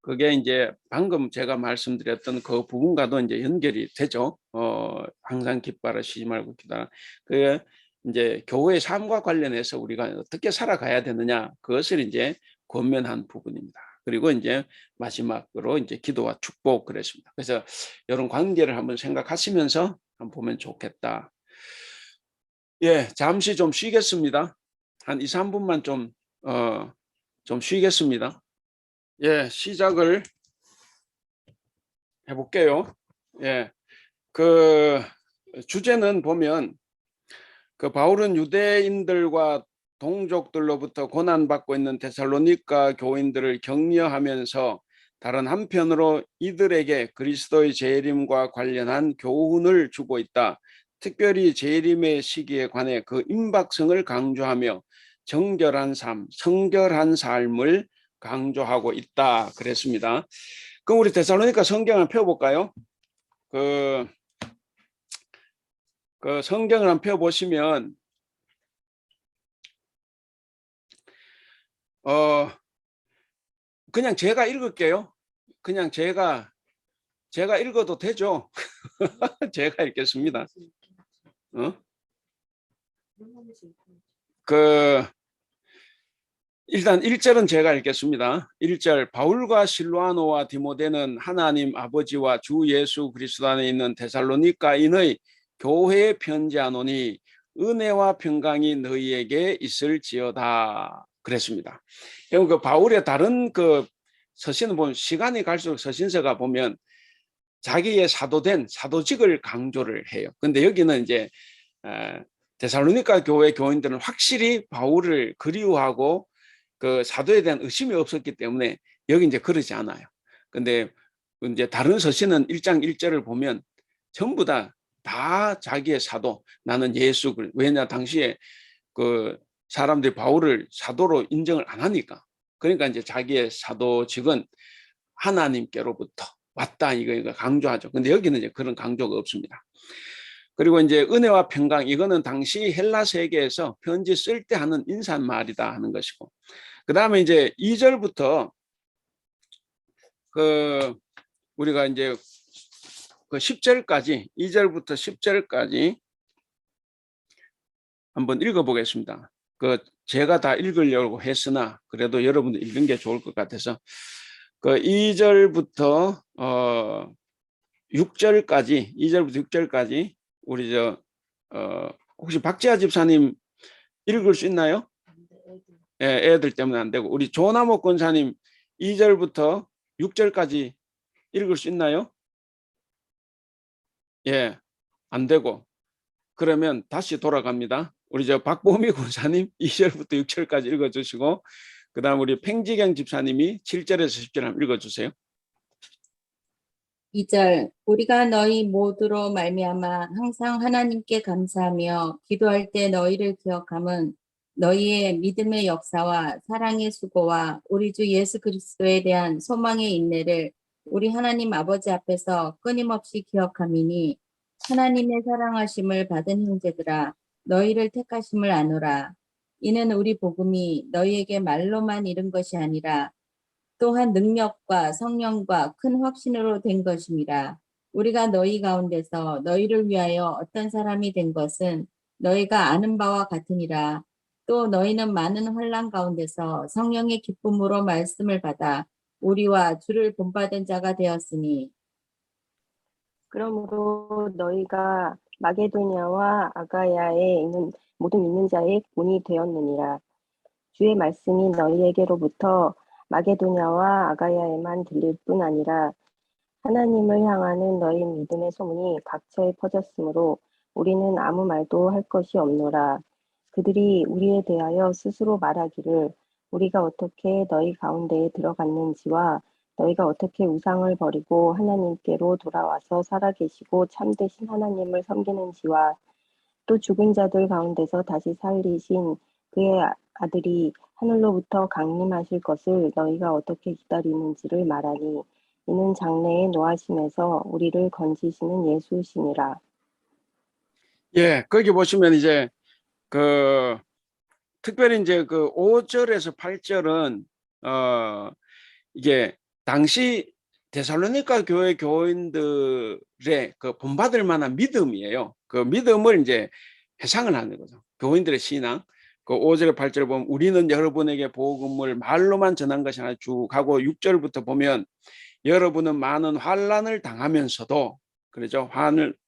그게 이제 방금 제가 말씀드렸던 그 부분과도 이제 연결이 되죠. 항상 기뻐하라 쉬지 말고 기도하라. 그 이제 교회의 삶과 관련해서 우리가 어떻게 살아가야 되느냐 그것을 이제 권면한 부분입니다. 그리고 이제 마지막으로 이제 기도와 축복 그랬습니다. 그래서 이런 관계를 한번 생각하시면서 한번 보면 좋겠다. 예, 잠시 좀 쉬겠습니다. 한 2, 3분만 좀 쉬겠습니다. 예, 시작을 해볼게요. 예, 그 주제는 보면 그 바울은 유대인들과 동족들로부터 고난받고 있는 데살로니가 교인들을 격려하면서 다른 한편으로 이들에게 그리스도의 재림과 관련한 교훈을 주고 있다. 특별히 재림의 시기에 관해 그 임박성을 강조하며 정결한 삶, 성결한 삶을 강조하고 있다. 그랬습니다. 그럼 우리 데살로니가 성경을 펴볼까요? 그 성경을 한번 펴보시면 그냥 제가 읽을게요. 그냥 제가 읽어도 되죠? 제가 읽겠습니다. 일단 1절은 제가 읽겠습니다. 1절 바울과 실로아노와 디모데는 하나님 아버지와 주 예수 그리스도 안에 있는 데살로니가인의 교회에 편지하노니 은혜와 평강이 너희에게 있을지어다 그랬습니다. 그 바울의 다른 그 서신을 보면 시간이 갈수록 서신서가 보면 자기의 사도된 사도직을 강조를 해요. 근데 여기는 이제 데살로니가 교회 교인들은 확실히 바울을 그리워하고 그 사도에 대한 의심이 없었기 때문에 여기 이제 그러지 않아요. 근데 이제 다른 서신은 1장 1절을 보면 전부 다 자기의 사도, 나는 예수, 왜냐 당시에 그 사람들이 바울을 사도로 인정을 안 하니까. 그러니까 이제 자기의 사도직은 하나님께로부터 왔다 이거 강조하죠. 근데 여기는 이제 그런 강조가 없습니다. 그리고 이제 은혜와 평강 이거는 당시 헬라 세계에서 편지 쓸 때 하는 인사말이다 하는 것이고, 그 다음에 이제 2절부터 우리가 이제 그 10절까지 2절부터 10절까지 한번 읽어보겠습니다. 제가 다 읽으려고 했으나 그래도 여러분들 읽는 게 좋을 것 같아서 2절부터 6절까지 2절부터 6절까지 우리 혹시 박지아 집사님 읽을 수 있나요? 예, 애들 때문에 안 되고 우리 조나목 권사님 2절부터 6절까지 읽을 수 있나요? 예, 안 되고 그러면 다시 돌아갑니다. 우리 박보미 권사님 2절부터 6절까지 읽어주시고 그 다음 우리 팽지경 집사님이 7절에서 10절 한번 읽어주세요. 2절 우리가 너희 모두로 말미암아 항상 하나님께 감사하며 기도할 때 너희를 기억함은 너희의 믿음의 역사와 사랑의 수고와 우리 주 예수 그리스도에 대한 소망의 인내를 우리 하나님 아버지 앞에서 끊임없이 기억함이니 하나님의 사랑하심을 받은 형제들아 너희를 택하심을 아노라. 이는 우리 복음이 너희에게 말로만 이른 것이 아니라 또한 능력과 성령과 큰 확신으로 된 것임이라. 우리가 너희 가운데서 너희를 위하여 어떤 사람이 된 것은 너희가 아는 바와 같으니라. 또 너희는 많은 환난 가운데서 성령의 기쁨으로 말씀을 받아 우리와 주를 본받은 자가 되었으니. 그러므로 너희가 마게도냐와 아가야에 있는 모든 믿는 자의 본이 되었느니라. 주의 말씀이 너희에게로부터 마게도냐와 아가야에만 들릴 뿐 아니라 하나님을 향하는 너희 믿음의 소문이 각처에 퍼졌으므로 우리는 아무 말도 할 것이 없노라. 그들이 우리에 대하여 스스로 말하기를 우리가 어떻게 너희 가운데에 들어갔는지와 너희가 어떻게 우상을 버리고 하나님께로 돌아와서 살아계시고 참되신 하나님을 섬기는지와 또 죽은 자들 가운데서 다시 살리신 그의 아들이 하늘로부터 강림하실 것을 너희가 어떻게 기다리는지를 말하니 이는 장래에 노하심에서 우리를 건지시는 예수시니라. 예, 거기 보시면 이제 특별히 이제 그 5절에서 8절은 이게 당시 데살로니가 교회 교인들의 그 본받을 만한 믿음이에요. 그 믿음을 이제 회상을 하는 거죠. 교인들의 신앙. 그 5절 8절 보면 우리는 여러분에게 복음을 말로만 전한 것이 아니라 쭉 하고 6절부터 보면 여러분은 많은 환난을 당하면서도 그러죠.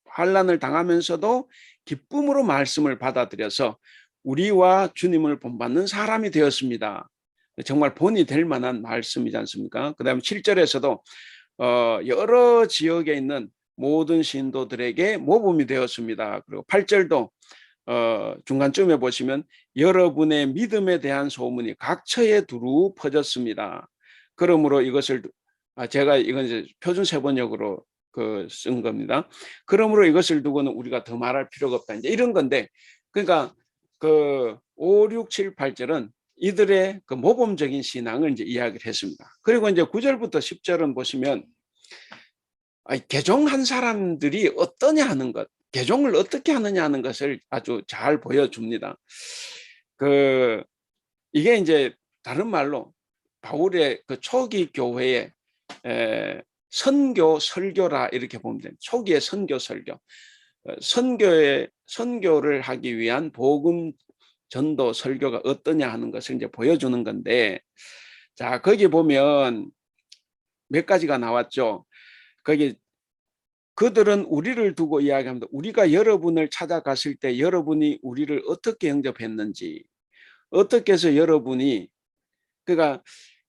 환난을 당하면서도 기쁨으로 말씀을 받아들여서 우리와 주님을 본받는 사람이 되었습니다. 정말 본이 될 만한 말씀이지 않습니까? 그 다음에 7절에서도 여러 지역에 있는 모든 신도들에게 모범이 되었습니다. 그리고 8절도 중간쯤에 보시면 여러분의 믿음에 대한 소문이 각처에 두루 퍼졌습니다. 그러므로 이것을 제가 이건 이제 표준 세번역으로 쓴 겁니다. 그러므로 이것을 두고는 우리가 더 말할 필요가 없다. 이제 이런 건데, 그러니까 그 5, 6, 7, 8절은 이들의 그 모범적인 신앙을 이제 이야기를 했습니다. 그리고 이제 9절부터 10절은 보시면 개종한 사람들이 어떠냐 하는 것, 개종을 어떻게 하느냐 하는 것을 아주 잘 보여줍니다. 이게 이제 다른 말로 바울의 그 초기 교회의 선교 설교라 이렇게 보면 됩니다. 초기의 선교 설교. 선교를 하기 위한 복음 전도 설교가 어떠냐 하는 것을 이제 보여주는 건데, 자, 거기 보면 몇 가지가 나왔죠. 거기 그들은 우리를 두고 이야기합니다. 우리가 여러분을 찾아갔을 때 여러분이 우리를 어떻게 영접했는지, 어떻게 해서 여러분이 그러니까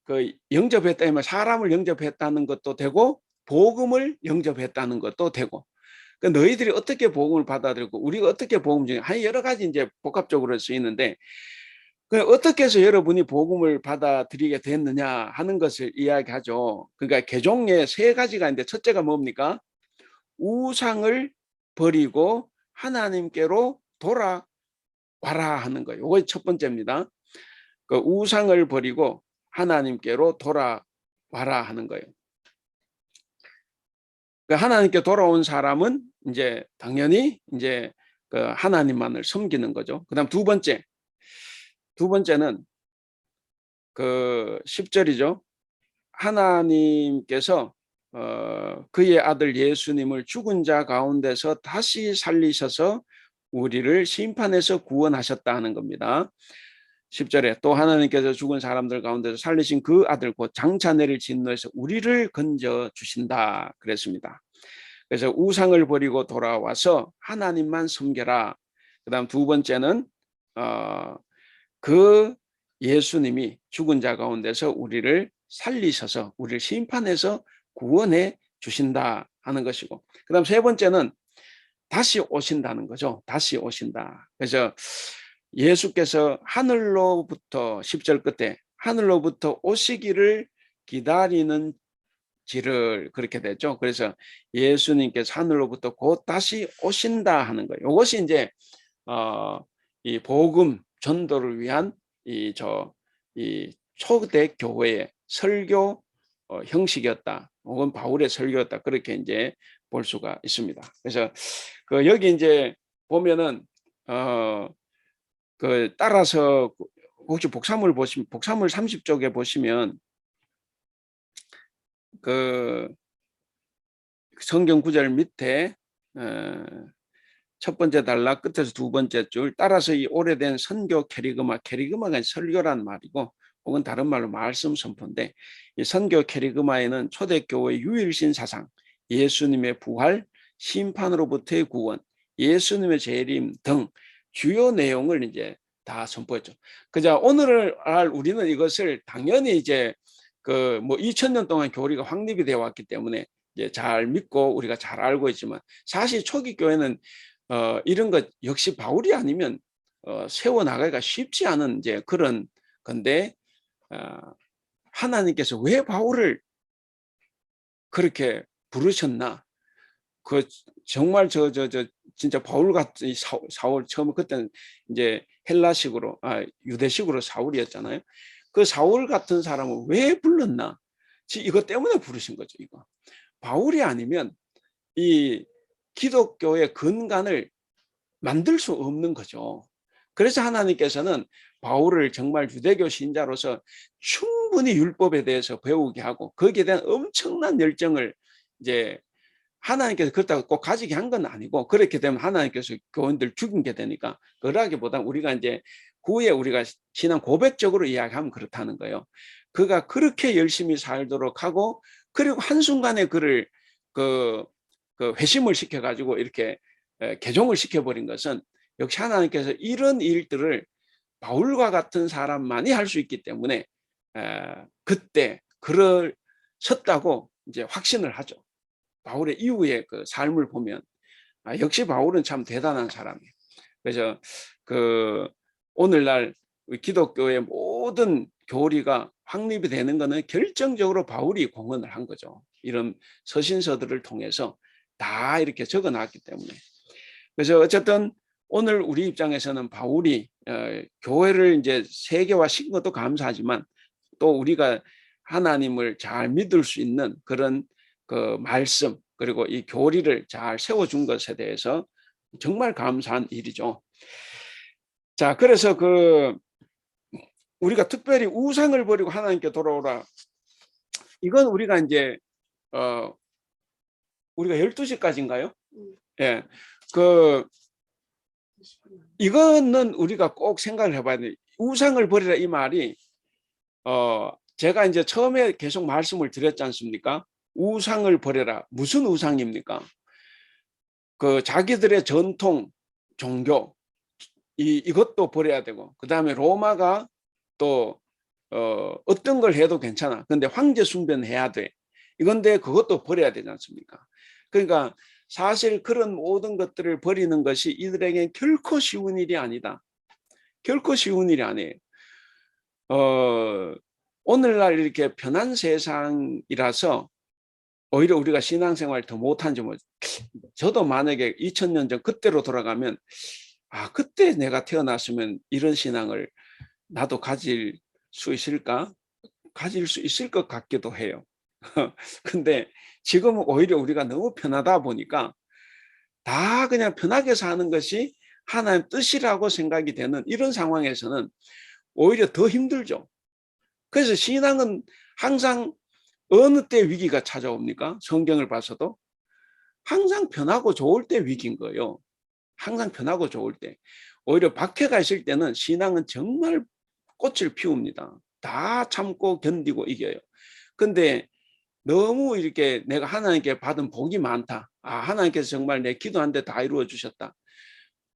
그 영접했다면 사람을 영접했다는 것도 되고 복음을 영접했다는 것도 되고, 그러니까 너희들이 어떻게 복음을 받아들이고 우리가 어떻게 복음 중에 한 여러 가지 이제 복합적으로 쓰이는데, 어떻게 해서 여러분이 복음을 받아들이게 됐느냐 하는 것을 이야기하죠. 그러니까 개종의 세 가지가 있는데 첫째가 뭡니까? 우상을 버리고 하나님께로 돌아와라 하는 거예요. 이게 첫 번째입니다. 그 우상을 버리고 하나님께로 돌아와라 하는 거예요. 그 하나님께 돌아온 사람은 이제 당연히 이제 그 하나님만을 섬기는 거죠. 그다음 두 번째는 그 10절이죠. 하나님께서 그의 아들 예수님을 죽은 자 가운데서 다시 살리셔서 우리를 심판에서 구원하셨다 하는 겁니다. 10절에 또 하나님께서 죽은 사람들 가운데서 살리신 그 아들 곧 장차내릴 진노에서 우리를 건져 주신다 그랬습니다. 그래서 우상을 버리고 돌아와서 하나님만 섬겨라. 그다음 두 번째는 그 예수님이 죽은 자 가운데서 우리를 살리셔서 우리를 심판해서 구원해 주신다 하는 것이고, 그다음 세 번째는 다시 오신다는 거죠. 다시 오신다. 그래서 예수께서 하늘로부터 10절 끝에 하늘로부터 오시기를 기다리는 지를 그렇게 되죠. 그래서 예수님께서 하늘로부터 곧 다시 오신다 하는 거예요. 이것이 이제 이 복음 전도를 위한 이 초대 교회의 설교 형식이었다. 혹은 바울의 설교였다. 그렇게 이제 볼 수가 있습니다. 그래서 여기 이제 보면은 따라서 혹시 복사물 30쪽에 보시면 성경 구절 밑에 첫 번째 단락 끝에서 두 번째 줄 따라서 이 오래된 선교 캐리그마가 설교란 말이고 혹은 다른 말로 말씀 선포인데, 이 선교 캐리그마에는 초대교회 유일신 사상, 예수님의 부활, 심판으로부터의 구원, 예수님의 재림 등 주요 내용을 이제 다 선포했죠. 그자 오늘날 우리는 이것을 당연히 이제 2000년 동안 교리가 확립이 되어 왔기 때문에 이제 잘 믿고 우리가 잘 알고 있지만, 사실 초기 교회는 이런 것 역시 바울이 아니면 세워 나가기가 쉽지 않은 이제 그런 건데, 하나님께서 왜 바울을 그렇게 부르셨나? 정말 진짜 바울 같은 사울 처음 그때는 이제 헬라식으로 유대식으로 사울이었잖아요. 그 사울 같은 사람을 왜 불렀나? 이것 때문에 부르신 거죠. 이거 바울이 아니면 이 기독교의 근간을 만들 수 없는 거죠. 그래서 하나님께서는 바울을 정말 유대교 신자로서 충분히 율법에 대해서 배우게 하고 거기에 대한 엄청난 열정을 이제 하나님께서 그렇다고 꼭 가지게 한 건 아니고 그렇게 되면 하나님께서 교인들 죽이게 되니까 그러기보다 우리가 이제 후에 우리가 신앙 고백적으로 이야기하면 그렇다는 거예요. 그가 그렇게 열심히 살도록 하고 그리고 한순간에 그를 그 회심을 시켜가지고 이렇게 개종을 시켜버린 것은 역시 하나님께서 이런 일들을 바울과 같은 사람만이 할 수 있기 때문에 그때 그를 섰다고 이제 확신을 하죠. 바울의 이후의 그 삶을 보면 역시 바울은 참 대단한 사람이에요. 그래서 그 오늘날 기독교의 모든 교리가 확립이 되는 것은 결정적으로 바울이 공헌을 한 거죠. 이런 서신서들을 통해서 다 이렇게 적어놨기 때문에. 그래서 어쨌든 오늘 우리 입장에서는 바울이 교회를 이제 세계화시킨 것도 감사하지만 또 우리가 하나님을 잘 믿을 수 있는 그런 그 말씀 그리고 이 교리를 잘 세워준 것에 대해서 정말 감사한 일이죠. 자, 그래서 우리가 특별히 우상을 버리고 하나님께 돌아오라. 이건 우리가 이제 우리가 12시까지인가요? 예. 이거는 우리가 꼭 생각을 해봐야 돼요. 우상을 버리라 이 말이 제가 이제 처음에 계속 말씀을 드렸지 않습니까? 우상을 버려라. 무슨 우상입니까? 그 자기들의 전통 종교 이것도 버려야 되고 그다음에 로마가 또 어떤 걸 해도 괜찮아. 근데 황제 숭배는 해야 돼. 이건데 그것도 버려야 되지 않습니까? 그러니까 사실 그런 모든 것들을 버리는 것이 이들에게 결코 쉬운 일이 아니다. 결코 쉬운 일이 아니에요. 오늘날 이렇게 편한 세상이라서 오히려 우리가 신앙생활을 더 못한지 저도 만약에 2000년 전 그때로 돌아가면 그때 내가 태어났으면 이런 신앙을 나도 가질 수 있을까? 가질 수 있을 것 같기도 해요. 근데 지금은 오히려 우리가 너무 편하다 보니까 다 그냥 편하게 사는 것이 하나님 뜻이라고 생각이 되는 이런 상황에서는 오히려 더 힘들죠. 그래서 신앙은 항상 어느 때 위기가 찾아옵니까? 성경을 봐서도 항상 편하고 좋을 때 위기인 거예요. 항상 편하고 좋을 때. 오히려 박해가 있을 때는 신앙은 정말 꽃을 피웁니다. 다 참고 견디고 이겨요. 근데 너무 이렇게 내가 하나님께 받은 복이 많다. 하나님께서 정말 내 기도한 데 다 이루어 주셨다.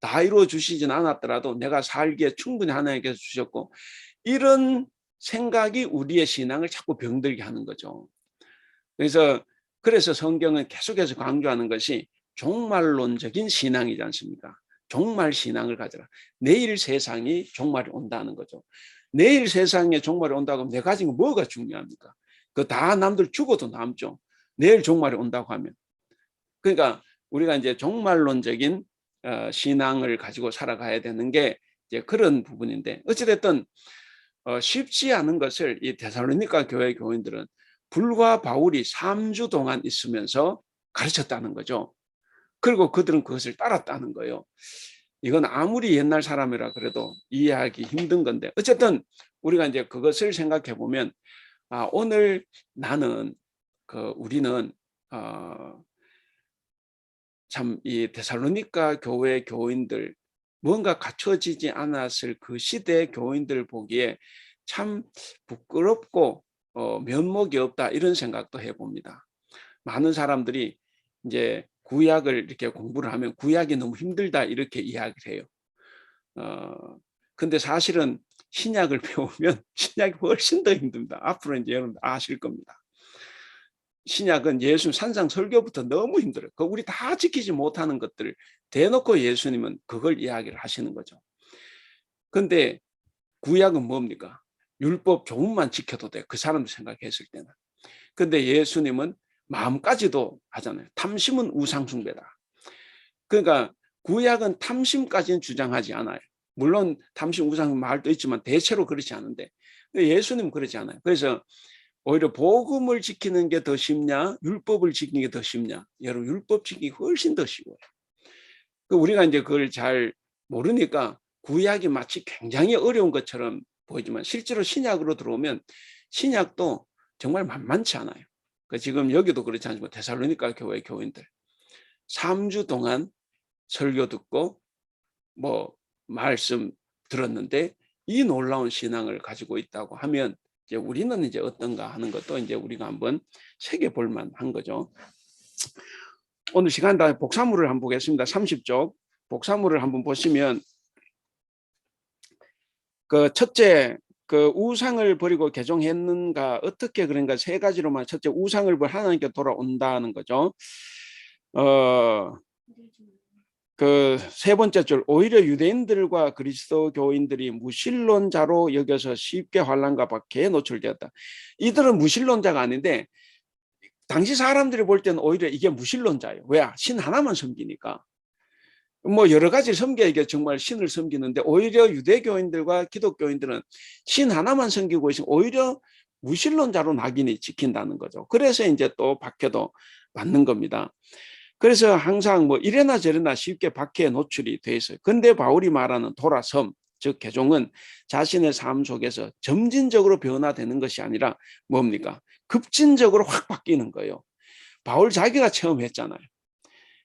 다 이루어 주시진 않았더라도 내가 살기에 충분히 하나님께서 주셨고 이런 생각이 우리의 신앙을 자꾸 병들게 하는 거죠. 그래서 성경은 계속해서 강조하는 것이 종말론적인 신앙이지 않습니까? 종말 신앙을 가져라. 내일 세상이 종말이 온다는 거죠. 내일 세상에 종말이 온다고 하면 내 가진 거 뭐가 중요합니까? 그 다 남들 죽어도 남죠. 내일 종말이 온다고 하면. 그러니까 우리가 이제 종말론적인 신앙을 가지고 살아가야 되는 게 이제 그런 부분인데 어찌됐든 쉽지 않은 것을 이 데살로니가 교회 교인들은 불과 바울이 3주 동안 있으면서 가르쳤다는 거죠. 그리고 그들은 그것을 따랐다는 거예요. 이건 아무리 옛날 사람이라 그래도 이해하기 힘든 건데 어쨌든 우리가 이제 그것을 생각해 보면 오늘 나는 우리는 참 이 데살로니가 교회 교인들 뭔가 갖춰지지 않았을 그 시대의 교인들 보기에 참 부끄럽고 면목이 없다 이런 생각도 해봅니다. 많은 사람들이 이제 구약을 이렇게 공부를 하면 구약이 너무 힘들다 이렇게 이야기를 해요. 근데 사실은 신약을 배우면 신약이 훨씬 더 힘듭니다. 앞으로 이제 여러분 아실 겁니다. 신약은 예수님 산상 설교부터 너무 힘들어요. 우리 다 지키지 못하는 것들을 대놓고 예수님은 그걸 이야기를 하시는 거죠. 근데 구약은 뭡니까? 율법 조문만 지켜도 돼. 그 사람들 생각했을 때는. 근데 예수님은 마음까지도 하잖아요. 탐심은 우상숭배다. 그러니까 구약은 탐심까지는 주장하지 않아요. 물론 탐심 우상 말도 있지만 대체로 그렇지 않은데 예수님은 그렇지 않아요. 그래서 오히려 복음을 지키는 게 더 쉽냐 율법을 지키는 게 더 쉽냐. 여러분 율법 지키기 훨씬 더 쉬워요. 우리가 이제 그걸 잘 모르니까 구약이 마치 굉장히 어려운 것처럼 보이지만 실제로 신약으로 들어오면 신약도 정말 만만치 않아요. 지금 여기도 그렇지 않지만 데살로니가 교회 교인들 3주 동안 설교 듣고 뭐 말씀 들었는데 이 놀라운 신앙을 가지고 있다고 하면 이제 우리는 이제 어떤가 하는 것도 이제 우리가 한번 새겨볼 만한 거죠. 오늘 시간 다 복사물을 한번 보겠습니다. 30쪽 복사물을 한번 보시면 그 첫째 그 우상을 버리고 개종했는가 어떻게 그런가 세 가지로만 첫째 우상을 버리고 하나님께 돌아온다는 거죠. 그 세 번째 줄 오히려 유대인들과 그리스도 교인들이 무신론자로 여겨서 쉽게 환난과 박해에 노출되었다. 이들은 무신론자가 아닌데 당시 사람들이 볼 때는 오히려 이게 무신론자예요. 왜? 신 하나만 섬기니까. 뭐 여러 가지 섬겨 이게 정말 신을 섬기는데 오히려 유대교인들과 기독교인들은 신 하나만 섬기고 있으면 오히려 무신론자로 낙인이 찍힌다는 거죠. 그래서 이제 또 박해도 받는 겁니다. 그래서 항상 뭐 이래나 저래나 쉽게 박해에 노출이 돼 있어요. 근데 바울이 말하는 돌아섬, 즉 개종은 자신의 삶 속에서 점진적으로 변화되는 것이 아니라 뭡니까? 급진적으로 확 바뀌는 거예요. 바울 자기가 체험했잖아요.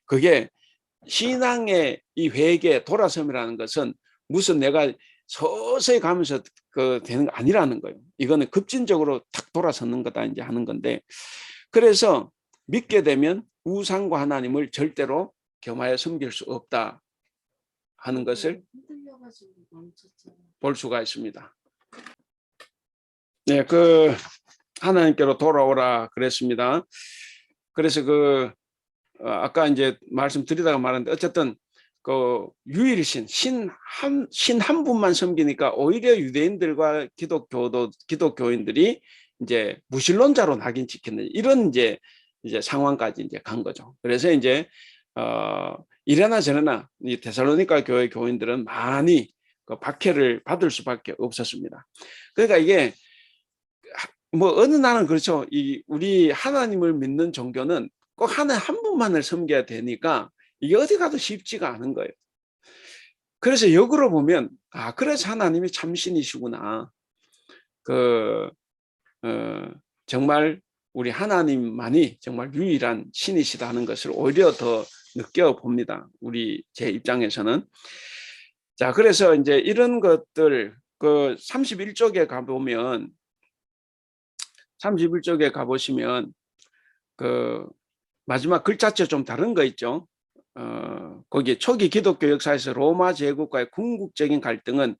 그게 신앙의 이 회개, 돌아섬이라는 것은 무슨 내가 서서히 가면서 되는 거 아니라는 거예요. 이거는 급진적으로 탁 돌아서는 거다 이제 하는 건데, 그래서 믿게 되면 우상과 하나님을 절대로 겸하여 섬길 수 없다 하는 것을 볼 수가 있습니다. 네, 그 하나님께로 돌아오라 그랬습니다. 그래서 아까 이제 말씀드리다가 말했는데 어쨌든 그 유일신 신 한 분만 섬기니까 오히려 유대인들과 기독교인들이 이제 무신론자로 낙인 찍히는 이런 이제 상황까지 이제 간 거죠. 그래서 이제 이래나 저래나 이 데살로니가 교회 교인들은 많이 그 박해를 받을 수밖에 없었습니다. 그러니까 이게 뭐 어느 날은 그렇죠. 우리 하나님을 믿는 종교는 꼭 한 분만을 섬겨야 되니까 이게 어디 가도 쉽지가 않은 거예요. 그래서 역으로 보면 그래서 하나님이 참신이시구나. 정말 우리 하나님만이 정말 유일한 신이시다는 것을 오히려 더 느껴봅니다. 제 입장에서는. 자, 그래서 이제 이런 것들 31쪽에 가보면 31쪽에 가보시면 마지막 글자체 좀 다른 거 있죠. 거기 초기 기독교 역사에서 로마 제국과의 궁극적인 갈등은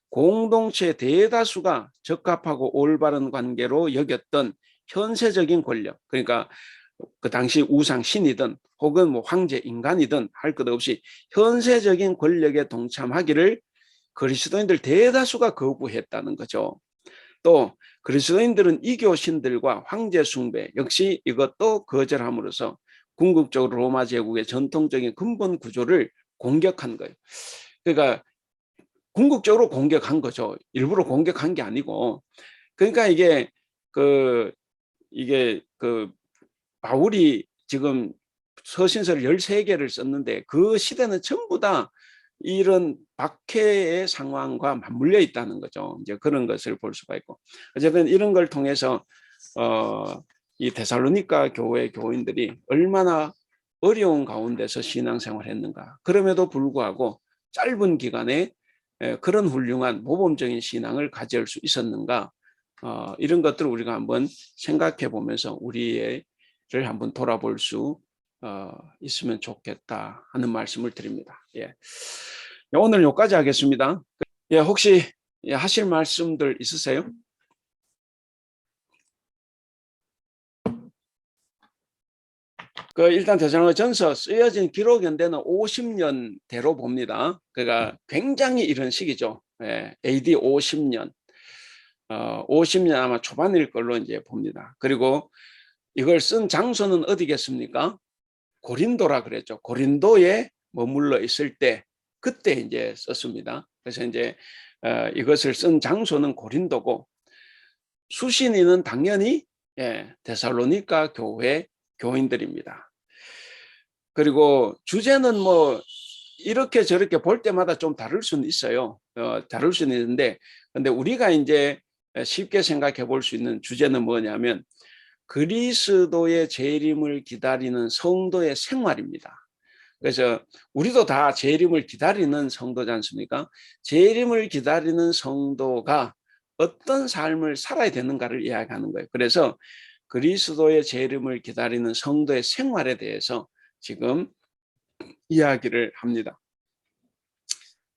공동체 대다수가 적합하고 올바른 관계로 여겼던 현세적인 권력, 그러니까 그 당시 우상 신이든 혹은 뭐 황제 인간이든 할 것 없이 현세적인 권력에 동참하기를 그리스도인들 대다수가 거부했다는 거죠. 또 그리스도인들은 이교 신들과 황제 숭배 역시 이것도 거절함으로써 궁극적으로 로마 제국의 전통적인 근본 구조를 공격한 거예요. 그러니까 궁극적으로 공격한 거죠. 일부러 공격한 게 아니고. 그러니까 이게 바울이 지금 서신서를 13개를 썼는데 그 시대는 전부 다 이런 박해의 상황과 맞물려 있다는 거죠. 이제 그런 것을 볼 수가 있고. 어쨌든 이런 걸 통해서 이 데살로니가 교회 교인들이 얼마나 어려운 가운데서 신앙생활을 했는가. 그럼에도 불구하고 짧은 기간에 그런 훌륭한 모범적인 신앙을 가질 수 있었는가. 이런 것들을 우리가 한번 생각해 보면서 우리를 한번 돌아볼 수 있으면 좋겠다 하는 말씀을 드립니다. 예. 오늘 여기까지 하겠습니다. 예, 혹시 하실 말씀들 있으세요? 일단 데살로니가전서 쓰여진 기록 연대는 50년대로 봅니다. 그러니까 굉장히 이런 시기죠. 예, AD 50년. 50년 아마 초반일 걸로 이제 봅니다. 그리고 이걸 쓴 장소는 어디겠습니까? 고린도라 그랬죠. 고린도에 머물러 있을 때 그때 이제 썼습니다. 그래서 이제 이것을 쓴 장소는 고린도고 수신인은 당연히 데살로니가 교회 교인들입니다. 그리고 주제는 뭐 이렇게 저렇게 볼 때마다 좀 다를 수는 있어요. 다를 수는 있는데, 근데 우리가 이제 쉽게 생각해 볼 수 있는 주제는 뭐냐면 그리스도의 재림을 기다리는 성도의 생활입니다. 그래서 우리도 다 재림을 기다리는 성도지 않습니까? 재림을 기다리는 성도가 어떤 삶을 살아야 되는가를 이야기하는 거예요. 그래서 그리스도의 재림을 기다리는 성도의 생활에 대해서 지금 이야기를 합니다.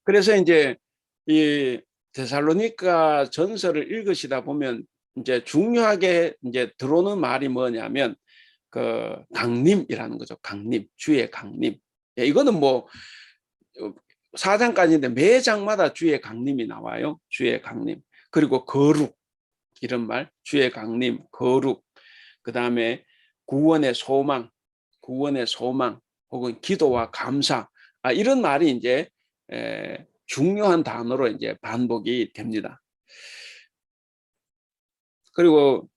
그래서 이제 이 데살로니가 전서를 읽으시다 보면 이제 중요하게 이제 들어오는 말이 뭐냐면 그 강림이라는 거죠. 강림, 주의 강림. 예, 이거는 뭐 4장까지인데 매 장마다 주의 강림이 나와요. 주의 강림. 그리고 거룩 이런 말, 주의 강림, 거룩. 그다음에 구원의 소망, 구원의 소망 혹은 기도와 감사. 이런 말이 이제 중요한 단어로 이제 반복이 됩니다. 그리고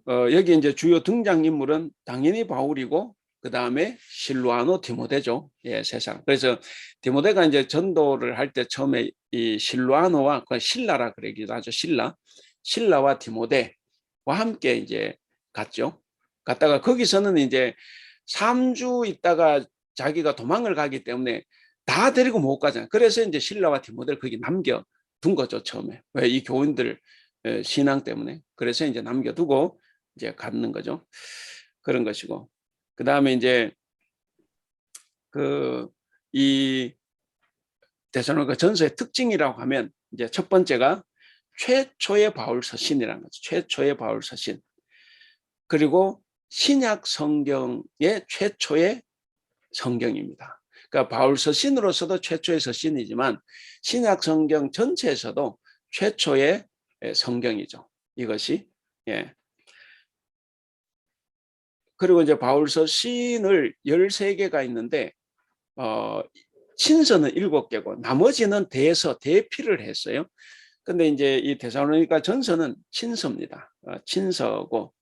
여기 이제 주요 등장인물은 당연히 바울이고 그 다음에 실루아노 디모데죠. 예, 세상. 그래서 디모데가 이제 전도를 할 때 처음에 이 실루아노와 그 실라라 그러기도 하죠. 실라와 디모데와 함께 이제 갔죠. 갔다가 거기서는 이제 3주 있다가 자기가 도망을 가기 때문에 다 데리고 못 가잖아요. 그래서 이제 실라와 디모데를 거기 남겨둔 거죠. 처음에. 왜 이 교인들 신앙 때문에. 그래서 이제 남겨두고 이제 갖는 거죠. 그런 것이고. 그 다음에 이제 이 데살로니가 전서의 특징이라고 하면 이제 첫 번째가 최초의 바울 서신이라는 거죠. 최초의 바울 서신. 그리고 신약 성경의 최초의 성경입니다. 그러니까 바울 서신으로서도 최초의 서신이지만 신약 성경 전체에서도 최초의 성경이죠. 이것이. 예. 그리고 이제 바울 서신을 13개가 있는데 친서는 7개고 나머지는 대피를 했어요. 근데 이제 이 데살로니가 전서는 친서입니다. 친서고.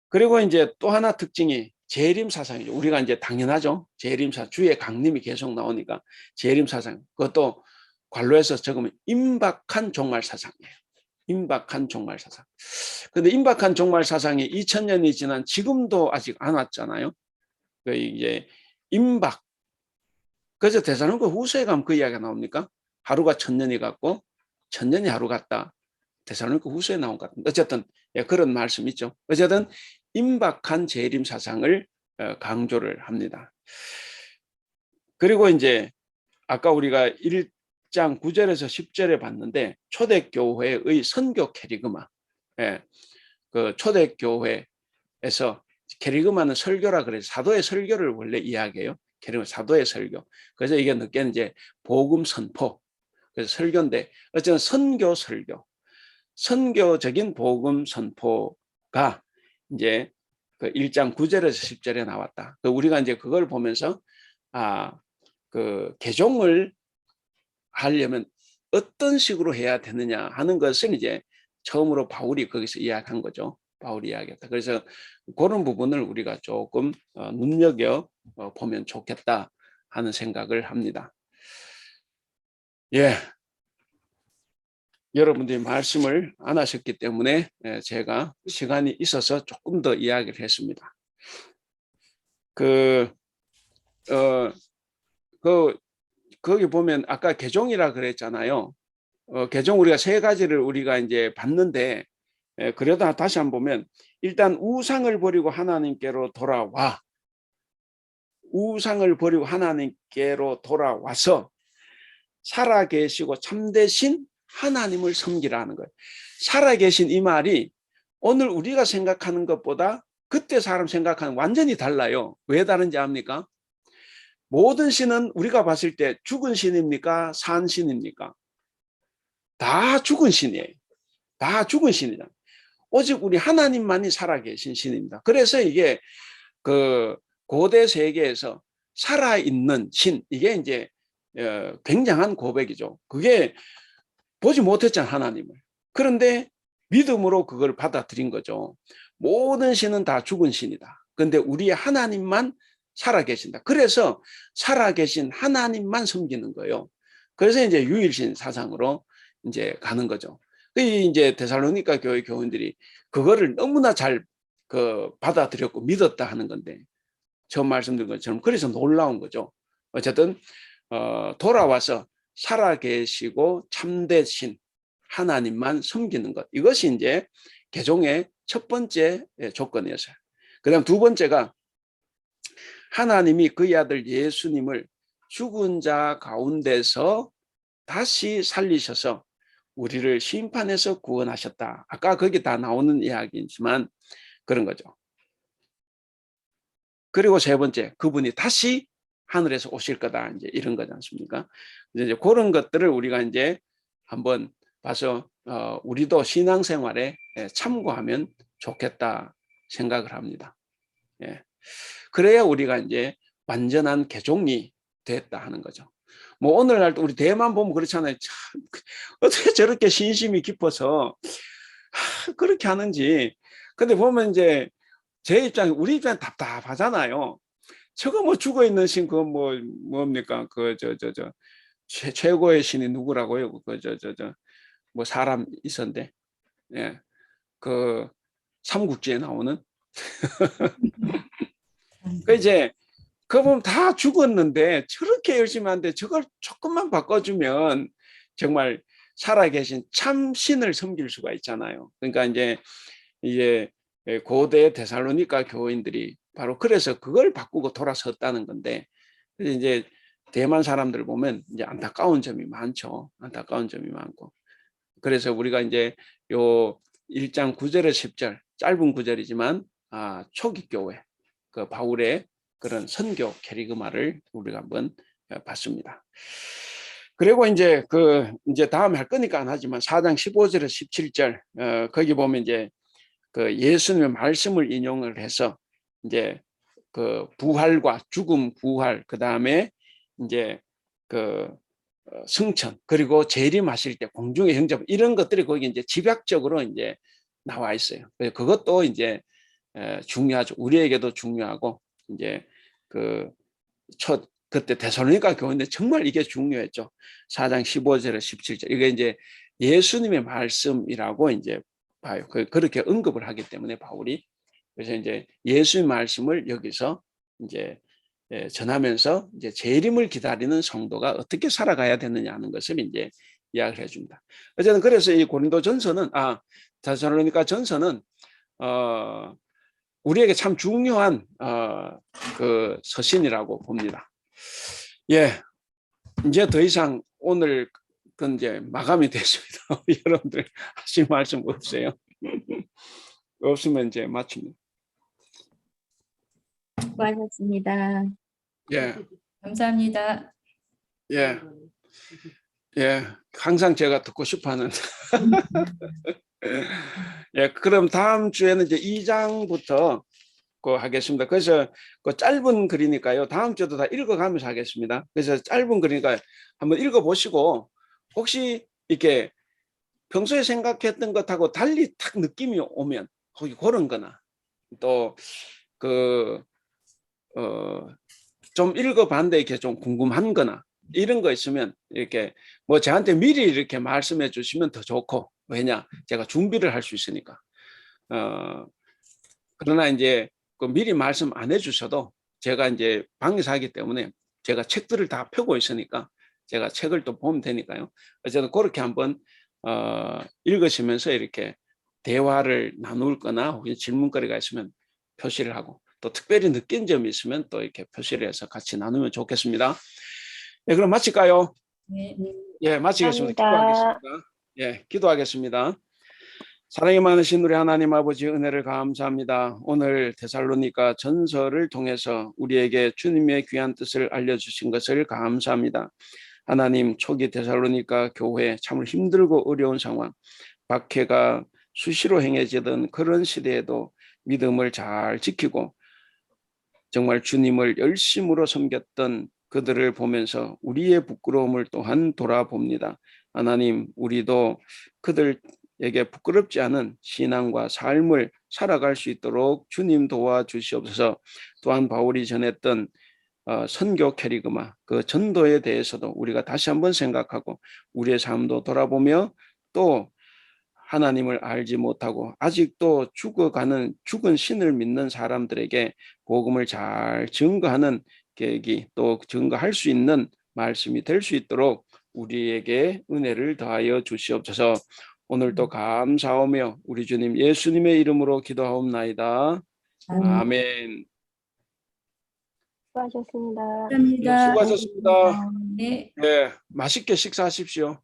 그리고 이제 또 하나 특징이 재림 사상이죠. 우리가 이제 당연하죠. 재림 사상, 주의 강림이 계속 나오니까 재림 사상. 그것도 관로에서 적으면 임박한 종말 사상이에요. 임박한 종말 사상. 근데 임박한 종말 사상이 2000년이 지난 지금도 아직 안 왔잖아요. 그 이제 임박. 그래서 데살로니가 후서에 가면 그 이야기가 나옵니까? 하루가 1000년이 같고 1000년이 하루 같다. 데살로니가 후서에 나온 것 같은데 어쨌든 예, 그런 말씀 있죠. 어쨌든 임박한 재림 사상을 강조를 합니다. 그리고 이제 아까 우리가 1장 9절에서 10절에 봤는데 초대교회의 선교 캐리그마. 예, 그 초대교회에서 캐리그마는 설교라 그래서 사도의 설교를 원래 이야기해요. 캐리그마 사도의 설교. 그래서 이게 늦게는 이제 복음 선포. 그래서 설교인데 어쨌든 설교. 선교적인 복음 선포가 이제 그 1장 9절에서 10절에 나왔다. 우리가 이제 그걸 보면서 그 개종을 하려면 어떤 식으로 해야 되느냐 하는 것을 이제 처음으로 바울이 거기서 이야기한 거죠. 바울이 이야기했다. 그래서 그런 부분을 우리가 조금 눈여겨 보면 좋겠다 하는 생각을 합니다. 예. 여러분들이 말씀을 안 하셨기 때문에 제가 시간이 있어서 조금 더 이야기를 했습니다. 거기 보면 아까 개종이라 그랬잖아요. 개종 우리가 3가지를 우리가 이제 봤는데 그래도 다시 한번 보면 일단 우상을 버리고 하나님께로 돌아와. 우상을 버리고 하나님께로 돌아와서 살아계시고 참되신 하나님을 섬기라는 거예요. 살아계신 이 말이 오늘 우리가 생각하는 것보다 그때 사람 생각하는 완전히 달라요. 왜 다른지 압니까? 모든 신은 우리가 봤을 때 죽은 신입니까? 산 신입니까? 다 죽은 신이에요. 다 죽은 신이잖아요. 오직 우리 하나님만이 살아계신 신입니다. 그래서 이게 그 고대 세계에서 살아있는 신, 이게 이제 굉장한 고백이죠. 그게 보지 못했잖아, 하나님을. 그런데 믿음으로 그걸 받아들인 거죠. 모든 신은 다 죽은 신이다. 그런데 우리 하나님만 살아계신다. 그래서 살아계신 하나님만 섬기는 거예요. 그래서 이제 유일신 사상으로 이제 가는 거죠. 이 이제 데살로니가 교회 교인들이 그거를 너무나 잘 받아들였고 믿었다 하는 건데, 처음 말씀드린 것처럼 그래서 놀라운 거죠. 어쨌든 돌아와서 살아계시고 참되신 하나님만 섬기는 것, 이것이 이제 개종의 첫 번째 조건이었어요. 그다음 두 번째가 하나님이 그의 아들 예수님을 죽은 자 가운데서 다시 살리셔서 우리를 심판에서 구원하셨다. 아까 거기 다 나오는 이야기지만 그런 거죠. 그리고 세 번째, 그분이 다시 하늘에서 오실 거다. 이제 이런 거지 않습니까? 이제 그런 것들을 우리가 이제 한번 봐서 우리도 신앙생활에 참고하면 좋겠다 생각을 합니다. 예. 그래야 우리가 이제 완전한 개종이 됐다 하는 거죠. 뭐 오늘날 우리 대만 보면 그렇잖아요. 참, 어떻게 저렇게 신심이 깊어서 그렇게 하는지. 근데 보면 이제 제 입장에, 우리 입장에 답답하잖아요. 저거 뭐 죽어 있는 신, 그거 뭡니까? 최고의 신이 누구라고요? 뭐 사람 있었는데, 예. 그 삼국지에 나오는. 그 이제 그 보면 다 죽었는데 저렇게 열심히 하는데 저걸 조금만 바꿔주면 정말 살아계신 참 신을 섬길 수가 있잖아요. 그러니까 이제 고대 데살로니가 교인들이 바로 그래서 그걸 바꾸고 돌아섰다는 건데, 이제 대만 사람들 보면 이제 안타까운 점이 많죠. 안타까운 점이 많고. 그래서 우리가 이제 요 1장 9절에 10절, 짧은 구절이지만 초기 교회 그 바울의 그런 선교 캐리그마를 우리가 한번 봤습니다. 그리고 이제 이제 다음에 할 거니까 안 하지만 4장 15절에 17절 거기 보면 이제 그 예수님의 말씀을 인용을 해서 이제 그 부활과 죽음, 부활, 그 다음에 이제 그 승천, 그리고 재림하실 때 공중의 형제, 이런 것들이 거기 이제 집약적으로 이제 나와 있어요. 그것도 이제 중요하죠. 우리에게도 중요하고, 이제 그때 데살로니가 교회인데 정말 이게 중요했죠. 4장 15절에 17절. 이게 이제 예수님의 말씀이라고 이제 봐요. 그렇게 언급을 하기 때문에 바울이. 그래서 이제 예수의 말씀을 여기서 이제 전하면서 이제 재림을 기다리는 성도가 어떻게 살아가야 되느냐 하는 것을 이제 이야기를 해줍니다. 어쨌든 그래서 이 고린도전서는 데살로니가 전서는 우리에게 참 중요한 그 서신이라고 봅니다. 예, 이제 더 이상 오늘 그 이제 마감이 됐습니다. 여러분들 하실 말씀 없어요? 없으면 이제 마칩니다. 수고하셨습니다. 예, 감사합니다. 예, 예. 항상 제가 듣고 싶어하는. 예, 그럼 다음 주에는 이제 2장부터 하겠습니다. 그래서 그 짧은 글이니까요. 다음 주도 다 읽어가면서 하겠습니다. 그래서 짧은 글이니까 한번 읽어보시고 혹시 이렇게 평소에 생각했던 것하고 달리 탁 느낌이 오면 혹시 그런 거나 또 좀 읽어봤는데 이렇게 좀 궁금한 거나 이런 거 있으면 이렇게 뭐 저한테 미리 이렇게 말씀해 주시면 더 좋고, 왜냐 제가 준비를 할 수 있으니까. 그러나 이제 미리 말씀 안 해주셔도 제가 이제 방에서 하기 때문에 제가 책들을 다 펴고 있으니까 제가 책을 또 보면 되니까요. 어쨌든 그렇게 한번 읽으시면서 이렇게 대화를 나눌 거나 혹은 질문거리가 있으면 표시를 하고, 또 특별히 느낀 점이 있으면 또 이렇게 표시를 해서 같이 나누면 좋겠습니다. 예, 그럼 마칠까요? 네. 예, 마치겠습니다. 감사합니다. 기도하겠습니다. 예, 기도하겠습니다. 사랑이 많으신 우리 하나님 아버지, 은혜를 감사합니다. 오늘 데살로니가 전서를 통해서 우리에게 주님의 귀한 뜻을 알려주신 것을 감사합니다. 하나님, 초기 데살로니가 교회 참 힘들고 어려운 상황, 박해가 수시로 행해지던 그런 시대에도 믿음을 잘 지키고 정말 주님을 열심으로 섬겼던 그들을 보면서 우리의 부끄러움을 또한 돌아봅니다. 하나님, 우리도 그들 에게 부끄럽지 않은 신앙과 삶을 살아갈 수 있도록 주님 도와주시옵소서. 또한 바울이 전했던 선교 캐리그마 그 전도에 대해서도 우리가 다시 한번 생각하고 우리의 삶도 돌아보며 또 하나님을 알지 못하고 아직도 죽어가는 죽은 신을 믿는 사람들에게 복음을 잘 증거하는 계획이 또 증거할 수 있는 말씀이 될 수 있도록 우리에게 은혜를 더하여 주시옵소서. 오늘도 감사하며 우리 주님 예수님의 이름으로 기도하옵나이다. 아멘. 수고하셨습니다. 네, 수고하셨습니다. 네. 네, 맛있게 식사하십시오.